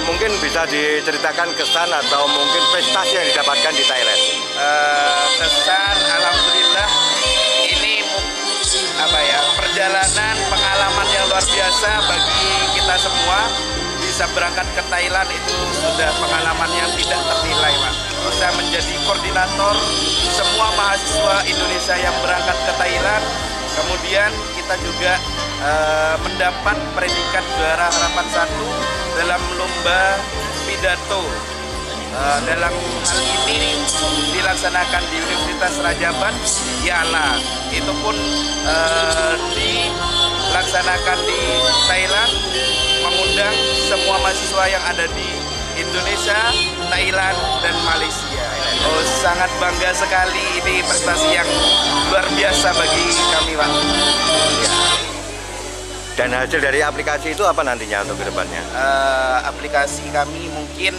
mungkin bisa diceritakan kesan atau mungkin prestasi yang didapatkan di Thailand? Kesan, alhamdulillah ini perjalanan pengalaman yang luar biasa bagi kita semua. Bisa berangkat ke Thailand itu sudah pengalaman yang tidak ternilai, Pak. Bisa menjadi koordinator semua mahasiswa Indonesia yang berangkat ke Thailand. Kemudian kita juga mendapat predikat juara harapan 1 dalam lomba pidato. Dalam hal ini dilaksanakan di Universitas Raja Ampat, YALA. Itu pun dilaksanakan di Thailand, mengundang semua mahasiswa yang ada di Indonesia, Thailand, dan Malaysia. Oh, sangat bangga sekali, ini prestasi yang luar biasa bagi kami, Pak. Ya. Dan hasil dari aplikasi itu apa nantinya untuk kedepannya? Aplikasi kami mungkin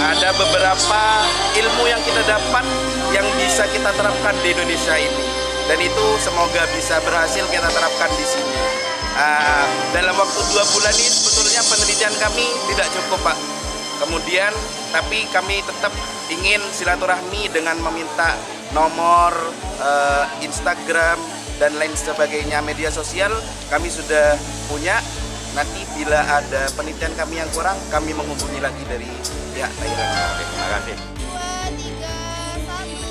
ada beberapa ilmu yang kita dapat yang bisa kita terapkan di Indonesia ini. Dan itu semoga bisa berhasil kita terapkan di sini. Dalam waktu 2 bulan ini sebetulnya penelitian kami tidak cukup, Pak. Kemudian tapi kami tetap ingin silaturahmi dengan meminta nomor Instagram dan lain sebagainya, media sosial kami sudah punya. Nanti bila ada penelitian kami yang kurang, kami menghubungi lagi dari pihak Thailand. Terima kasih.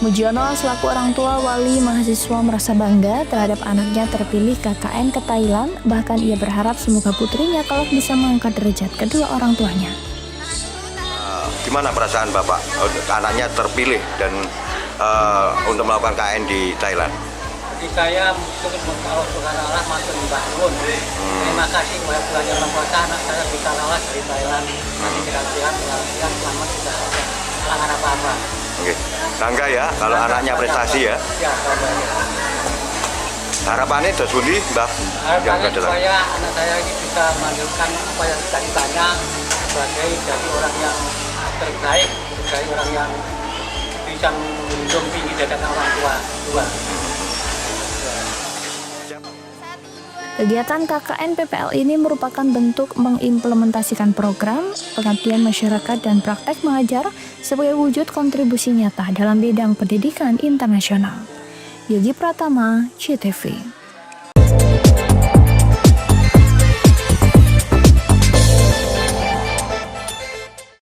Mujiono selaku orang tua wali mahasiswa merasa bangga terhadap anaknya terpilih KKN ke Thailand. Bahkan ia berharap semoga putrinya kelak bisa mengangkat derajat kedua orang tuanya. Gimana perasaan Bapak anaknya terpilih dan untuk melakukan KKN di Thailand? Jadi saya mungkin kalau Tuhan Allah matur nyuwun. Terima kasih kepada Tuhan Yang Maha Kuasa, anak saya bisa lolos dari Thailand. Nanti kira-kira selamat tidak ada halangan apa-apa. Oke, bangga ya kalau anaknya prestasi ya. Ya, harapannya terus Budi, Mbak? Harapannya supaya anak saya ini bisa menghasilkan apa yang dari banyak sebagai dari orang yang terbaik, dari orang yang bisa menjunjung tinggi dari orang tua. Kegiatan KKN PPL ini merupakan bentuk mengimplementasikan program pengabdian masyarakat dan praktek mengajar sebagai wujud kontribusi nyata dalam bidang pendidikan internasional. Yogi Pratama, CTV.